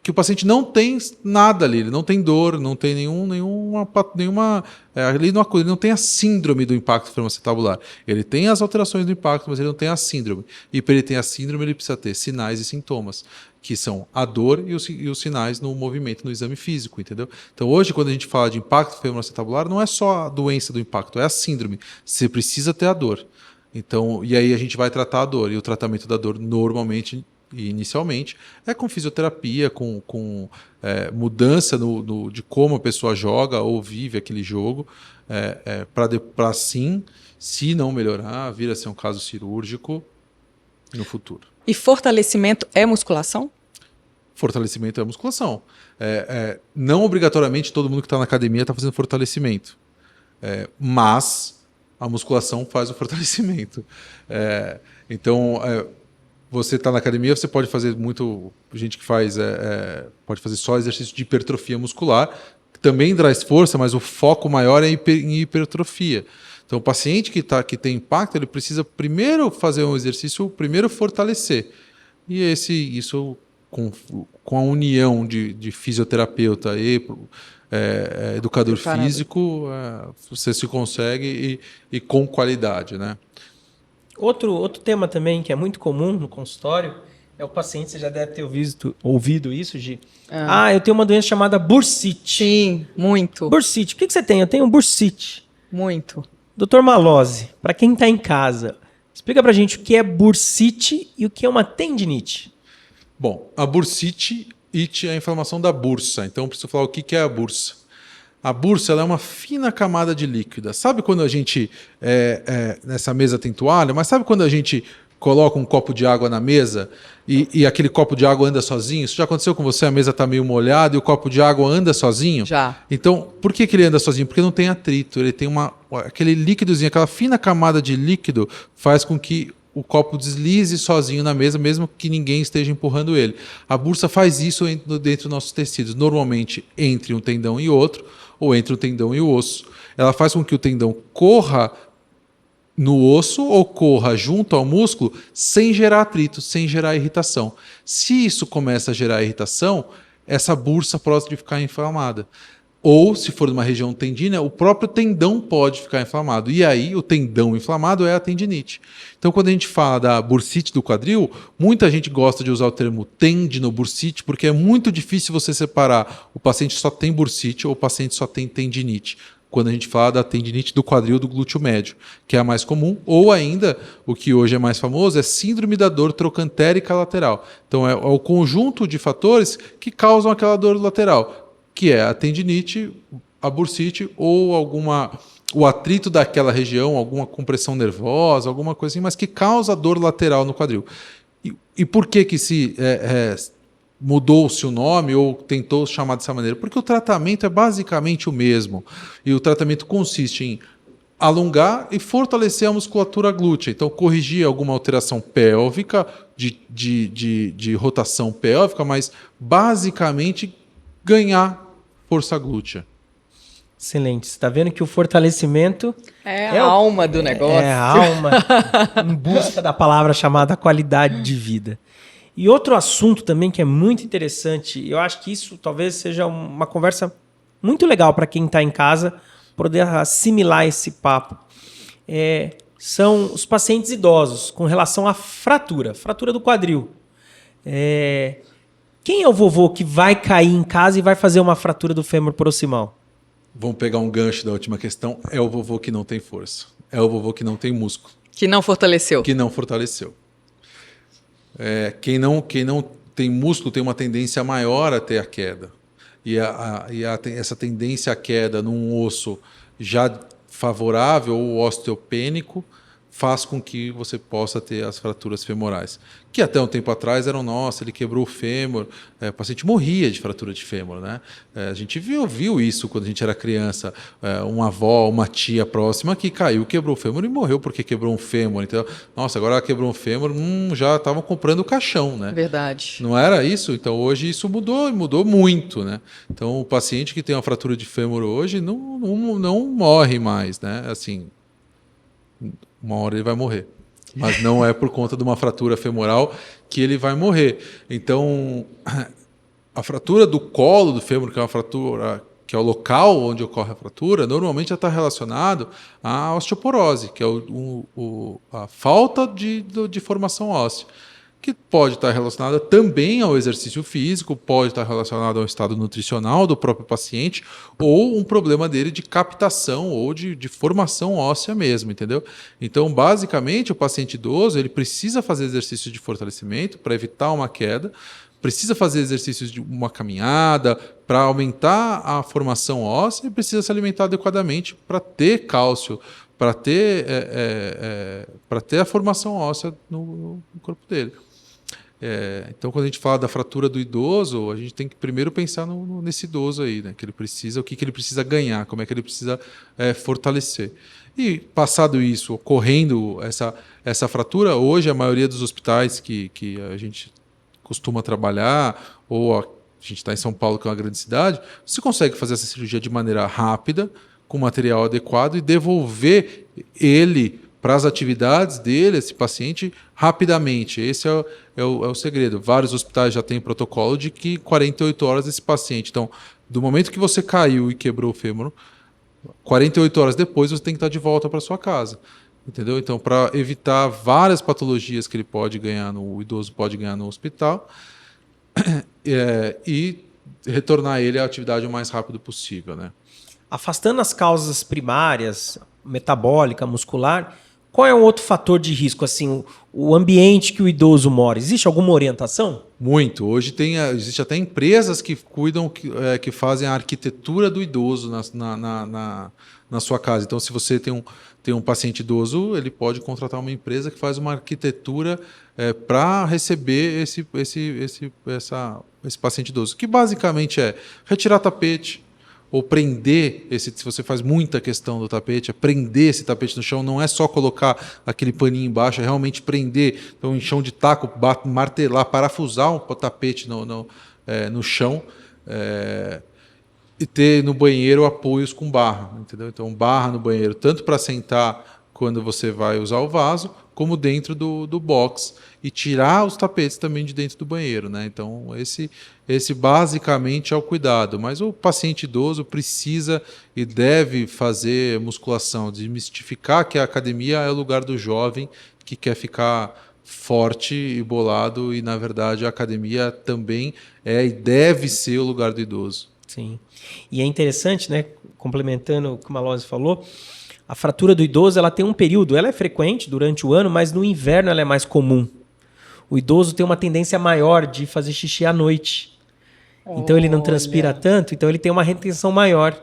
que o paciente não tem nada ali, ele não tem dor, não tem nenhuma ele não tem a síndrome do impacto femoroacetabular. Ele tem as alterações do impacto, mas ele não tem a síndrome. E para ele ter a síndrome, ele precisa ter sinais e sintomas, que são a dor e os sinais no movimento, no exame físico, entendeu? Então hoje, quando a gente fala de impacto femoroacetabular, não é só a doença do impacto, é a síndrome. Você precisa ter a dor. Então, e aí a gente vai tratar a dor. E o tratamento da dor normalmente e inicialmente é com fisioterapia, com mudança de como a pessoa joga ou vive aquele jogo, para sim, se não melhorar, vir a ser um caso cirúrgico no futuro. E fortalecimento é musculação? Fortalecimento é musculação. Não obrigatoriamente todo mundo que está na academia está fazendo fortalecimento, mas a musculação faz o fortalecimento. Então, você está na academia, você pode fazer gente que faz, pode fazer só exercício de hipertrofia muscular, que também traz força, mas o foco maior é em hipertrofia. Então, o paciente que tem impacto, ele precisa primeiro fazer um exercício, primeiro fortalecer. E isso com a união de fisioterapeuta e educador físico, você se consegue e com qualidade, né? Outro tema também que é muito comum no consultório é o paciente, você já deve ter ouvido isso, Gi. Eu tenho uma doença chamada bursite. Sim, muito. Bursite. O que você tem? Eu tenho bursite. Muito. Dr. Malozzi, para quem está em casa, explica pra gente o que é bursite e o que é uma tendinite. Bom, a bursite é a inflamação da bursa. Então, eu preciso falar o que é a bursa. A bursa ela é uma fina camada de líquida. Sabe quando a gente, nessa mesa tem toalha, mas sabe quando a gente coloca um copo de água na mesa e aquele copo de água anda sozinho? Isso já aconteceu com você? A mesa está meio molhada e o copo de água anda sozinho? Já. Então, por que ele anda sozinho? Porque não tem atrito. Ele tem aquele líquidozinho, aquela fina camada de líquido faz com que o copo deslize sozinho na mesa, mesmo que ninguém esteja empurrando ele. A bursa faz isso dentro dos nossos tecidos, normalmente entre um tendão e outro, ou entre o tendão e o osso. Ela faz com que o tendão corra no osso ou corra junto ao músculo sem gerar atrito, sem gerar irritação. Se isso começa a gerar irritação, essa bursa pode ficar inflamada. Ou, se for numa região tendínea, o próprio tendão pode ficar inflamado. E aí, o tendão inflamado é a tendinite. Então, quando a gente fala da bursite do quadril, muita gente gosta de usar o termo tendinobursite, porque é muito difícil você separar o paciente só tem bursite ou o paciente só tem tendinite. Quando a gente fala da tendinite do quadril do glúteo médio, que é a mais comum, ou ainda, o que hoje é mais famoso, é síndrome da dor trocantérica lateral. Então, é o conjunto de fatores que causam aquela dor lateral, que é a tendinite, a bursite ou o atrito daquela região, alguma compressão nervosa, alguma coisa assim, mas que causa dor lateral no quadril. E por que se mudou-se o nome ou tentou chamar dessa maneira? Porque o tratamento é basicamente o mesmo. E o tratamento consiste em alongar e fortalecer a musculatura glútea. Então, corrigir alguma alteração pélvica, de rotação pélvica, mas basicamente ganhar força glútea. Excelente. Você está vendo que o fortalecimento é a alma do negócio. É a alma em busca da palavra chamada qualidade de vida. E outro assunto também que é muito interessante, eu acho que isso talvez seja uma conversa muito legal para quem está em casa poder assimilar esse papo. São os pacientes idosos com relação à fratura do quadril. Quem é o vovô que vai cair em casa e vai fazer uma fratura do fêmur proximal? Vamos pegar um gancho da última questão. É o vovô que não tem força. É o vovô que não tem músculo. Que não fortaleceu. Que não fortaleceu. Quem não tem músculo tem uma tendência maior a ter a queda. E essa tendência à queda num osso já favorável ou osteopênico faz com que você possa ter as fraturas femorais. Que até um tempo atrás eram, nossa, ele quebrou o fêmur, o paciente morria de fratura de fêmur, né? A gente viu isso quando a gente era criança, uma avó, uma tia próxima que caiu, quebrou o fêmur e morreu porque quebrou um fêmur. Então, nossa, agora ela quebrou um fêmur, já estavam comprando o caixão, né? Verdade. Não era isso? Então, hoje isso mudou muito, né? Então, o paciente que tem uma fratura de fêmur hoje não morre mais, né? Assim, uma hora ele vai morrer. Mas não é por conta de uma fratura femoral que ele vai morrer. Então, A fratura do colo do fêmur, que é uma fratura, que é o local onde ocorre a fratura, normalmente já está relacionado à osteoporose, que é a falta de formação óssea, que pode estar relacionada também ao exercício físico, pode estar relacionado ao estado nutricional do próprio paciente, ou um problema dele de captação ou de formação óssea mesmo, entendeu? Então, basicamente, o paciente idoso ele precisa fazer exercício de fortalecimento para evitar uma queda, precisa fazer exercícios de uma caminhada para aumentar a formação óssea e precisa se alimentar adequadamente para ter cálcio, para ter a formação óssea no corpo dele. Então, quando a gente fala da fratura do idoso, a gente tem que primeiro pensar nesse idoso aí, né? Que ele precisa, o que ele precisa ganhar, como é que ele precisa fortalecer. E, passado isso, ocorrendo essa fratura, hoje a maioria dos hospitais que a gente costuma trabalhar, ou a gente está em São Paulo, que é uma grande cidade, você consegue fazer essa cirurgia de maneira rápida, com material adequado e devolver ele para as atividades dele, esse paciente, rapidamente. Esse é o segredo. Vários hospitais já têm protocolo de que 48 horas esse paciente. Então, do momento que você caiu e quebrou o fêmur, 48 horas depois você tem que estar de volta para sua casa. Entendeu? Então, para evitar várias patologias que o idoso pode ganhar no hospital e retornar ele à atividade o mais rápido possível, né? Afastando as causas primárias, metabólica, muscular, qual é o outro fator de risco? Assim, o ambiente que o idoso mora, existe alguma orientação? Muito. Hoje existe até empresas que cuidam, que fazem a arquitetura do idoso na sua casa. Então, se você tem um paciente idoso, ele pode contratar uma empresa que faz uma arquitetura para receber esse paciente idoso, que basicamente é retirar tapete, ou prender se você faz muita questão do tapete, é prender esse tapete no chão, não é só colocar aquele paninho embaixo, é realmente prender. Então, em chão de taco, martelar, parafusar um tapete no chão, e ter no banheiro apoios com barra, entendeu? Então, barra no banheiro, tanto para sentar quando você vai usar o vaso, como dentro do box, e tirar os tapetes também de dentro do banheiro, né? Então, esse basicamente é o cuidado. Mas o paciente idoso precisa e deve fazer musculação, desmistificar que a academia é o lugar do jovem que quer ficar forte e bolado, e, na verdade, a academia também e deve ser o lugar do idoso. Sim. E é interessante, né? Complementando o que o Malozzi falou, a fratura do idoso ela tem um período, ela é frequente durante o ano, mas no inverno ela é mais comum. O idoso tem uma tendência maior de fazer xixi à noite. Então ele não transpira tanto, então ele tem uma retenção maior.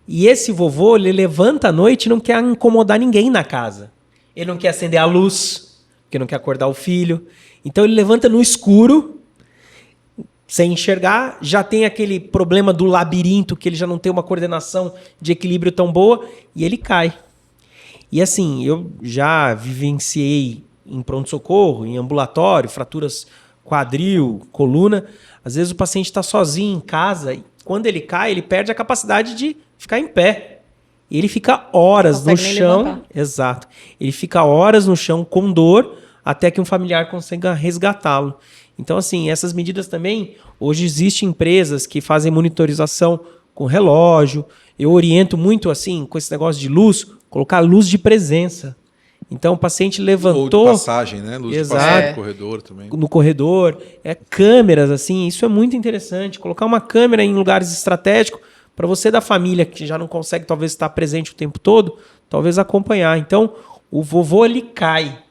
E esse vovô, ele levanta à noite e não quer incomodar ninguém na casa. Ele não quer acender a luz, porque não quer acordar o filho. Então ele levanta no escuro, sem enxergar, já tem aquele problema do labirinto, que ele já não tem uma coordenação de equilíbrio tão boa, e ele cai. E assim, eu já vivenciei em pronto-socorro, em ambulatório, fraturas quadril, coluna. Às vezes o paciente está sozinho em casa e quando ele cai, ele perde a capacidade de ficar em pé. E ele fica horas no chão. Exato. Ele fica horas no chão com dor até que um familiar consiga resgatá-lo. Então, assim, essas medidas também, hoje existem empresas que fazem monitorização com relógio. Eu oriento muito, assim, com esse negócio de luz, colocar luz de presença. Então, o paciente levantou... Ou de passagem, né? Luz de passagem no corredor também. No corredor. Câmeras, assim, isso é muito interessante. Colocar uma câmera em lugares estratégicos para você da família que já não consegue, talvez, estar presente o tempo todo, talvez acompanhar. Então, o vovô, ele cai.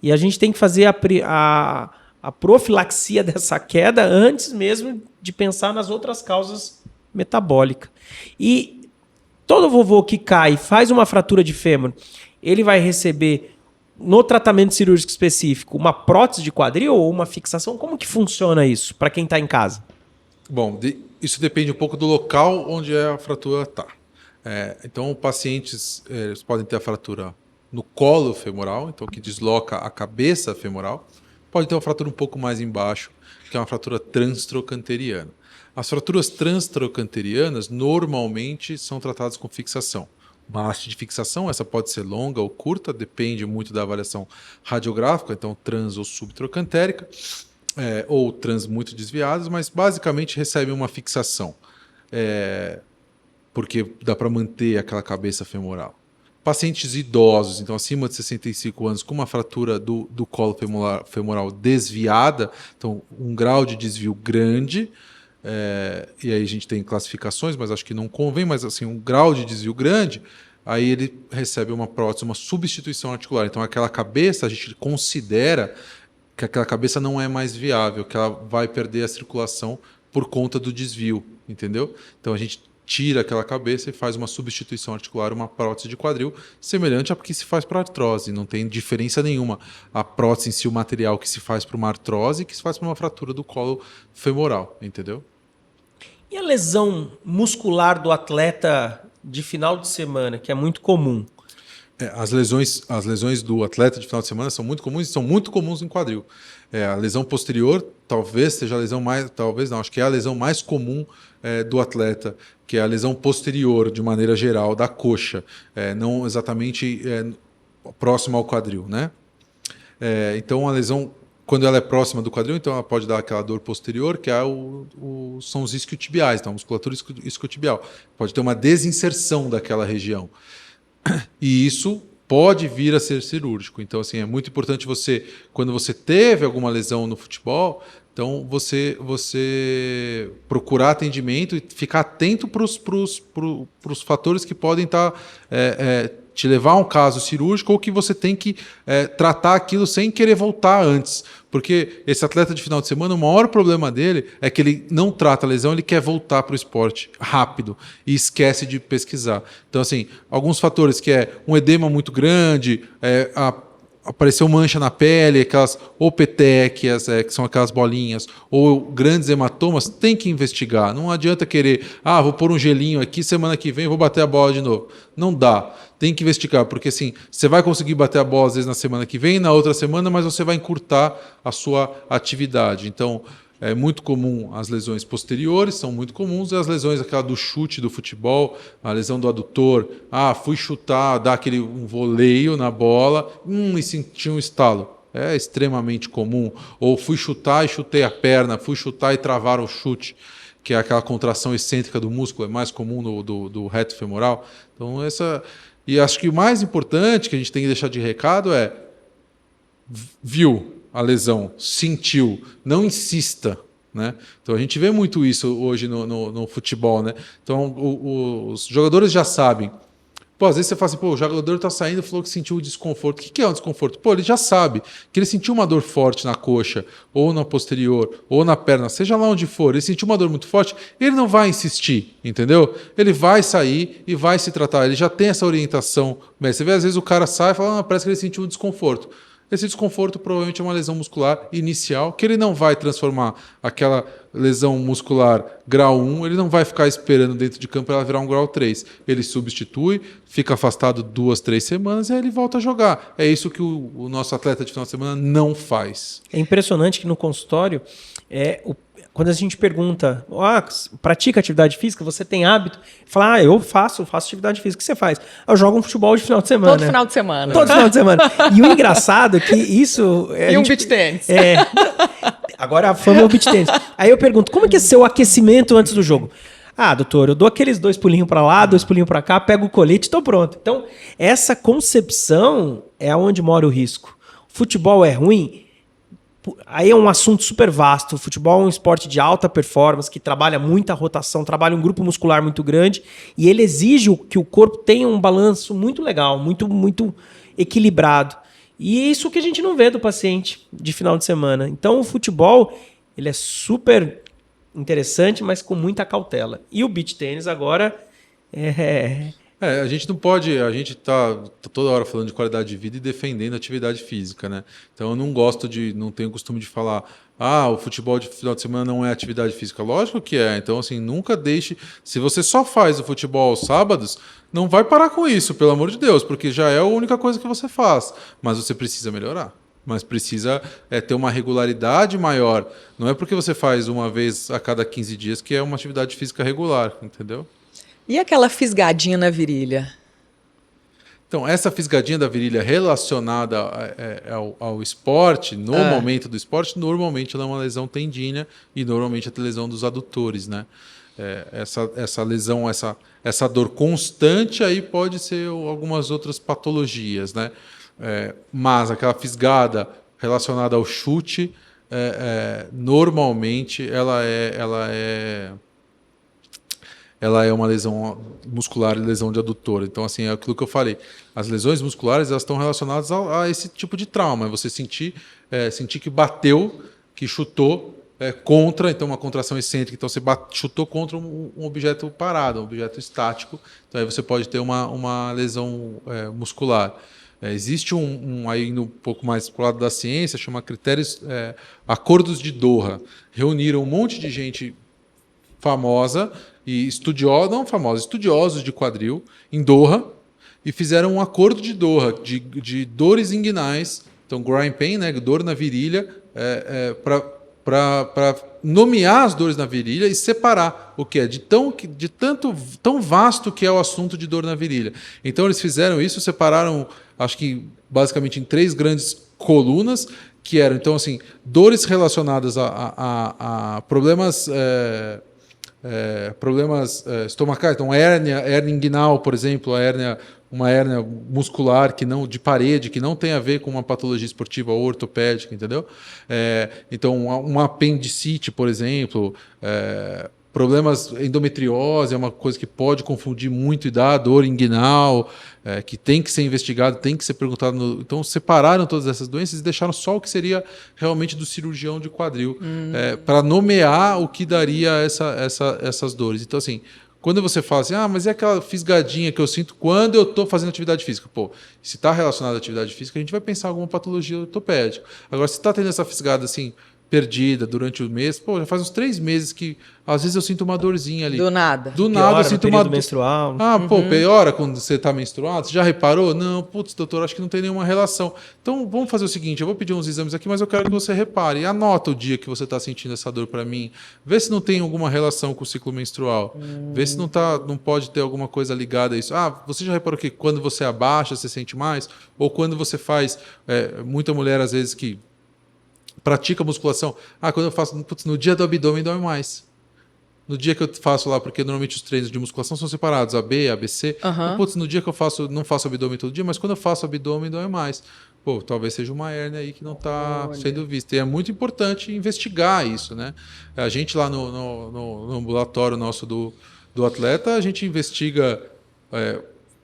E a gente tem que fazer a profilaxia dessa queda antes mesmo de pensar nas outras causas metabólicas. E todo vovô que cai e faz uma fratura de fêmur, ele vai receber, no tratamento cirúrgico específico, uma prótese de quadril ou uma fixação? Como que funciona isso para quem está em casa? Bom, isso depende um pouco do local onde a fratura está. Então, pacientes podem ter a fratura no colo femoral, então que desloca a cabeça femoral. Pode ter uma fratura um pouco mais embaixo, que é uma fratura transtrocanteriana. As fraturas transtrocanterianas normalmente são tratadas com fixação. Uma haste de fixação, essa pode ser longa ou curta, depende muito da avaliação radiográfica, então trans ou subtrocantérica. ou trans muito desviadas, mas basicamente recebem uma fixação, porque dá para manter aquela cabeça femoral. Pacientes idosos, então acima de 65 anos, com uma fratura do colo femoral desviada, então um grau de desvio grande, e aí a gente tem classificações, mas acho que não convém, mas assim, um grau de desvio grande, aí ele recebe uma prótese, uma substituição articular. Então aquela cabeça, a gente considera que aquela cabeça não é mais viável, que ela vai perder a circulação por conta do desvio, entendeu? Então a gente tira aquela cabeça e faz uma substituição articular, uma prótese de quadril, semelhante a que se faz para artrose, não tem diferença nenhuma. A prótese em si, o material que se faz para uma artrose e que se faz para uma fratura do colo femoral, entendeu? E a lesão muscular do atleta de final de semana, que é muito comum? As lesões do atleta de final de semana são muito comuns e são muito comuns em quadril. A lesão posterior talvez seja a lesão mais, talvez não, acho que é a lesão mais comum do atleta, que é a lesão posterior, de maneira geral, da coxa, não exatamente próxima ao quadril, né? Então a lesão, quando ela é próxima do quadril, então ela pode dar aquela dor posterior, que são os isquiotibiais, então a musculatura isquiotibial. Pode ter uma desinserção daquela região. E isso pode vir a ser cirúrgico. Então, assim, é muito importante você, quando você teve alguma lesão no futebol, então você procurar atendimento e ficar atento para os fatores que podem estar te levar a um caso cirúrgico ou que você tem que tratar aquilo sem querer voltar antes. Porque esse atleta de final de semana, o maior problema dele é que ele não trata a lesão, ele quer voltar para o esporte rápido e esquece de pesquisar. Então, assim, alguns fatores que é um edema muito grande, apareceu mancha na pele, aquelas ou petequias, que são aquelas bolinhas, ou grandes hematomas, tem que investigar. Não adianta querer, vou pôr um gelinho aqui, semana que vem vou bater a bola de novo. Não dá. Tem que investigar, porque assim, você vai conseguir bater a bola às vezes na semana que vem, na outra semana, mas você vai encurtar a sua atividade. Então, é muito comum as lesões posteriores, são muito comuns, e as lesões, aquela do chute do futebol, a lesão do adutor, fui chutar, dar aquele voleio na bola, e senti um estalo. É extremamente comum. Ou fui chutar e chutei a perna, fui chutar e travar o chute, que é aquela contração excêntrica do músculo, é mais comum do reto femoral. Então, e acho que o mais importante que a gente tem que deixar de recado é: viu a lesão, sentiu, não insista, né? Então a gente vê muito isso hoje no futebol, né? Então os jogadores já sabem. Às vezes você fala assim, o jogador está saindo e falou que sentiu desconforto. O que é um desconforto? Ele já sabe que ele sentiu uma dor forte na coxa, ou na posterior, ou na perna, seja lá onde for, ele sentiu uma dor muito forte, ele não vai insistir, entendeu? Ele vai sair e vai se tratar, ele já tem essa orientação. Você vê, às vezes o cara sai e fala, parece que ele sentiu um desconforto. Esse desconforto provavelmente é uma lesão muscular inicial, que ele não vai transformar aquela lesão muscular grau 1, ele não vai ficar esperando dentro de campo para ela virar um grau 3. Ele substitui, fica afastado 2, 3 semanas e aí ele volta a jogar. É isso que o nosso atleta de final de semana não faz. É impressionante que no consultório, quando a gente pergunta, pratica atividade física, você tem hábito? Fala, eu faço atividade física. O que você faz? Eu jogo um futebol de final de semana. Todo final de semana. Todo final de semana. E o engraçado é que isso... um beach tennis. Agora a fama é o beach tennis. Aí eu pergunto, como é que é seu aquecimento antes do jogo? Doutor, eu dou aqueles 2 pulinhos para lá, 2 pulinhos para cá, pego o colete e estou pronto. Então, essa concepção é onde mora o risco. O futebol é ruim... Aí é um assunto super vasto. O futebol é um esporte de alta performance, que trabalha muita rotação, trabalha um grupo muscular muito grande, e ele exige que o corpo tenha um balanço muito legal, muito, muito equilibrado. E é isso que a gente não vê do paciente de final de semana. Então o futebol ele é super interessante, mas com muita cautela. E o beach tennis agora a gente não pode, a gente tá toda hora falando de qualidade de vida e defendendo a atividade física, né? Então eu não tenho o costume de falar, o futebol de final de semana não é atividade física. Lógico que é. Então, assim, nunca deixe. Se você só faz o futebol aos sábados, não vai parar com isso, pelo amor de Deus, porque já é a única coisa que você faz. Mas você precisa melhorar. Mas precisa ter uma regularidade maior. Não é porque você faz uma vez a cada 15 dias que é uma atividade física regular, entendeu? E aquela fisgadinha na virilha? Então, essa fisgadinha da virilha relacionada ao esporte, no momento do esporte, normalmente ela é uma lesão tendínea e normalmente é a lesão dos adutores, né? Essa lesão, essa dor constante aí pode ser algumas outras patologias, né? Mas aquela fisgada relacionada ao chute, normalmente ela é uma lesão muscular e lesão de adutor. Então, assim, é aquilo que eu falei. As lesões musculares elas estão relacionadas a esse tipo de trauma. É você sentir que bateu, que chutou contra, então uma contração excêntrica. Então, você chutou contra um objeto parado, um objeto estático. Então, aí você pode ter uma lesão muscular. Existe aí um pouco mais para o lado da ciência, chama critérios, acordos de Doha. Reuniram um monte de gente famosa e estudiosos de quadril em Doha e fizeram um acordo de Doha de dores inguinais, então groin pain, né, dor na virilha, para nomear as dores na virilha e separar o que é tão vasto que é o assunto de dor na virilha. Então eles fizeram isso, separaram, acho que basicamente em 3 grandes colunas, que eram então assim dores relacionadas a problemas estomacais, então hérnia inguinal, por exemplo, uma hérnia muscular de parede, que não tem a ver com uma patologia esportiva ou ortopédica, entendeu? Então, uma apendicite, por exemplo, problemas, endometriose é uma coisa que pode confundir muito e dar dor inguinal, que tem que ser investigado, tem que ser perguntado. Então, separaram todas essas doenças e deixaram só o que seria realmente do cirurgião de quadril, para nomear o que daria essas dores. Então, assim, quando você fala assim, mas é aquela fisgadinha que eu sinto quando eu estou fazendo atividade física. Pô, se está relacionado à atividade física, a gente vai pensar em alguma patologia ortopédica. Agora, se está tendo essa fisgada assim, perdida durante o mês, já faz uns 3 meses que às vezes eu sinto uma dorzinha ali. Do nada. Do nada eu sinto uma dor menstrual. Piora quando você está menstruado? Você já reparou? Não, doutor, acho que não tem nenhuma relação. Então vamos fazer o seguinte, eu vou pedir uns exames aqui, mas eu quero que você repare. Anota o dia que você está sentindo essa dor para mim. Vê se não tem alguma relação com o ciclo menstrual. Vê se não pode ter alguma coisa ligada a isso. Você já reparou que quando você abaixa, você sente mais? Ou quando você faz... muita mulher, às vezes, que pratica musculação. Quando eu faço... no dia do abdômen dói mais. No dia que eu faço lá, porque normalmente os treinos de musculação são separados, AB, ABC. Então, no dia que eu não faço abdômen todo dia, mas quando eu faço abdômen dói mais. Talvez seja uma hérnia aí que não está sendo vista. E é muito importante investigar isso, né? A gente lá no ambulatório nosso do atleta, a gente investiga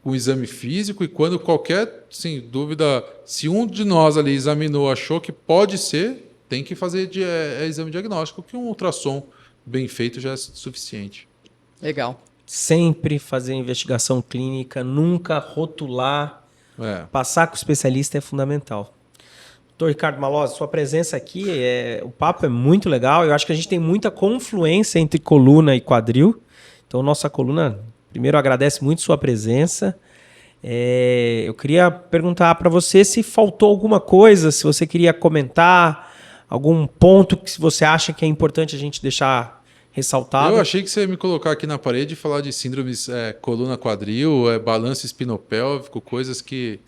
o exame físico e quando qualquer dúvida, se um de nós ali examinou, achou que pode ser, tem que fazer exame diagnóstico, que um ultrassom bem feito já é suficiente. Legal. Sempre fazer investigação clínica, nunca rotular, passar com o especialista é fundamental. Doutor Ricardo Malozzi, sua presença aqui, o papo é muito legal, eu acho que a gente tem muita confluência entre coluna e quadril, então nossa coluna, primeiro agradece muito sua presença. Eu queria perguntar para você se faltou alguma coisa, se você queria comentar, algum ponto que você acha que é importante a gente deixar ressaltado. Eu achei que você ia me colocar aqui na parede e falar de síndromes coluna-quadril, balanço espinopélvico, coisas que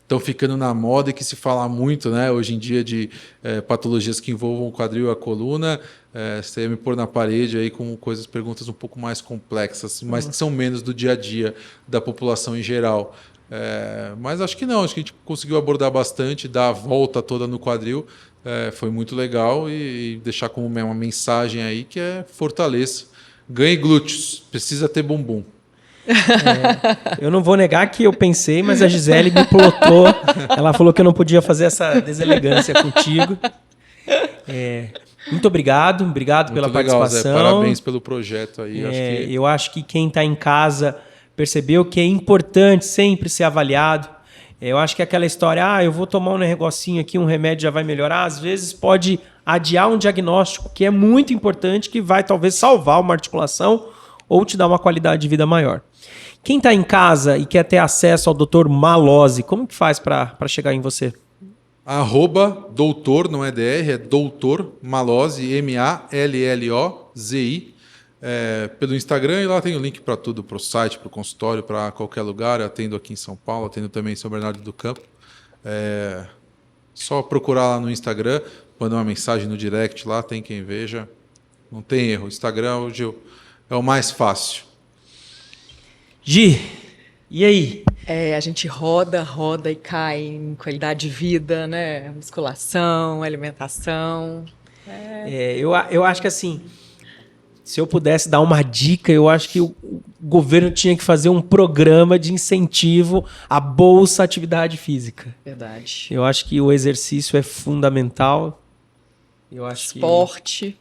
estão ficando na moda e que se fala muito, né, hoje em dia de patologias que envolvam o quadril e a coluna. Você ia me pôr na parede aí com perguntas um pouco mais complexas, mas que são menos do dia a dia da população em geral. Mas acho que não, acho que a gente conseguiu abordar bastante, dar a volta toda no quadril. Foi muito legal e deixar como uma mensagem aí que fortaleça. Ganhe glúteos, precisa ter bumbum. Eu não vou negar que eu pensei, mas a Gisele me plotou. Ela falou que eu não podia fazer essa deselegância contigo. Muito obrigado pela participação. Zé, parabéns pelo projeto aí. Eu acho que quem está em casa percebeu que é importante sempre ser avaliado. Eu acho que aquela história, eu vou tomar um negocinho aqui, um remédio já vai melhorar, às vezes pode adiar um diagnóstico que é muito importante, que vai talvez salvar uma articulação ou te dar uma qualidade de vida maior. Quem está em casa e quer ter acesso ao Dr. Malozzi, como que faz para chegar em você? @doutor, não é DR, é Doutor Malozzi, Mallozi. pelo Instagram, e lá tem o link para tudo, para o site, para o consultório, para qualquer lugar. Eu atendo aqui em São Paulo, atendo também em São Bernardo do Campo. Só procurar lá no Instagram, mandar uma mensagem no direct lá, tem quem veja. Não tem erro. O Instagram hoje é o mais fácil. Gi, e aí? A gente roda e cai em qualidade de vida, né? Musculação, alimentação. Eu acho que assim, se eu pudesse dar uma dica, eu acho que o governo tinha que fazer um programa de incentivo à bolsa atividade física. Verdade. Eu acho que o exercício é fundamental. Eu acho Esporte.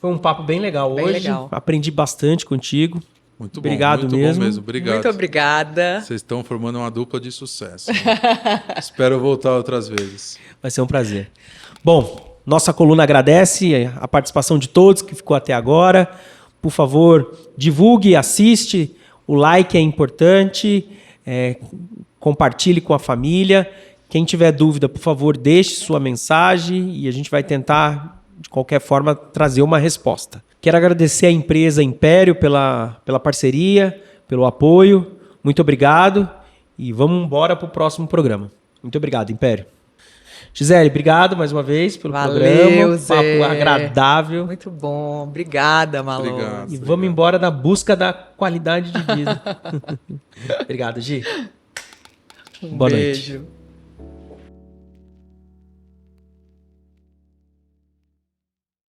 Foi um papo bem legal Bem hoje. legal. Aprendi bastante contigo. Muito Obrigado bom, muito mesmo. bom mesmo. Obrigado. Muito obrigada. Vocês estão formando uma dupla de sucesso. Espero voltar outras vezes. Vai ser um prazer. Bom, nossa coluna agradece a participação de todos que ficou até agora. Por favor, divulgue, assiste. O like é importante. Compartilhe com a família. Quem tiver dúvida, por favor, deixe sua mensagem e a gente vai tentar, de qualquer forma, trazer uma resposta. Quero agradecer à empresa Império pela parceria, pelo apoio. Muito obrigado e vamos embora para o próximo programa. Muito obrigado, Império. Gisele, obrigado mais uma vez pelo programa. Zé. Papo agradável. Muito bom. Obrigada, Malô. Obrigado. E vamos embora na busca da qualidade de vida. Obrigado, Gi. Um Boa beijo. noite.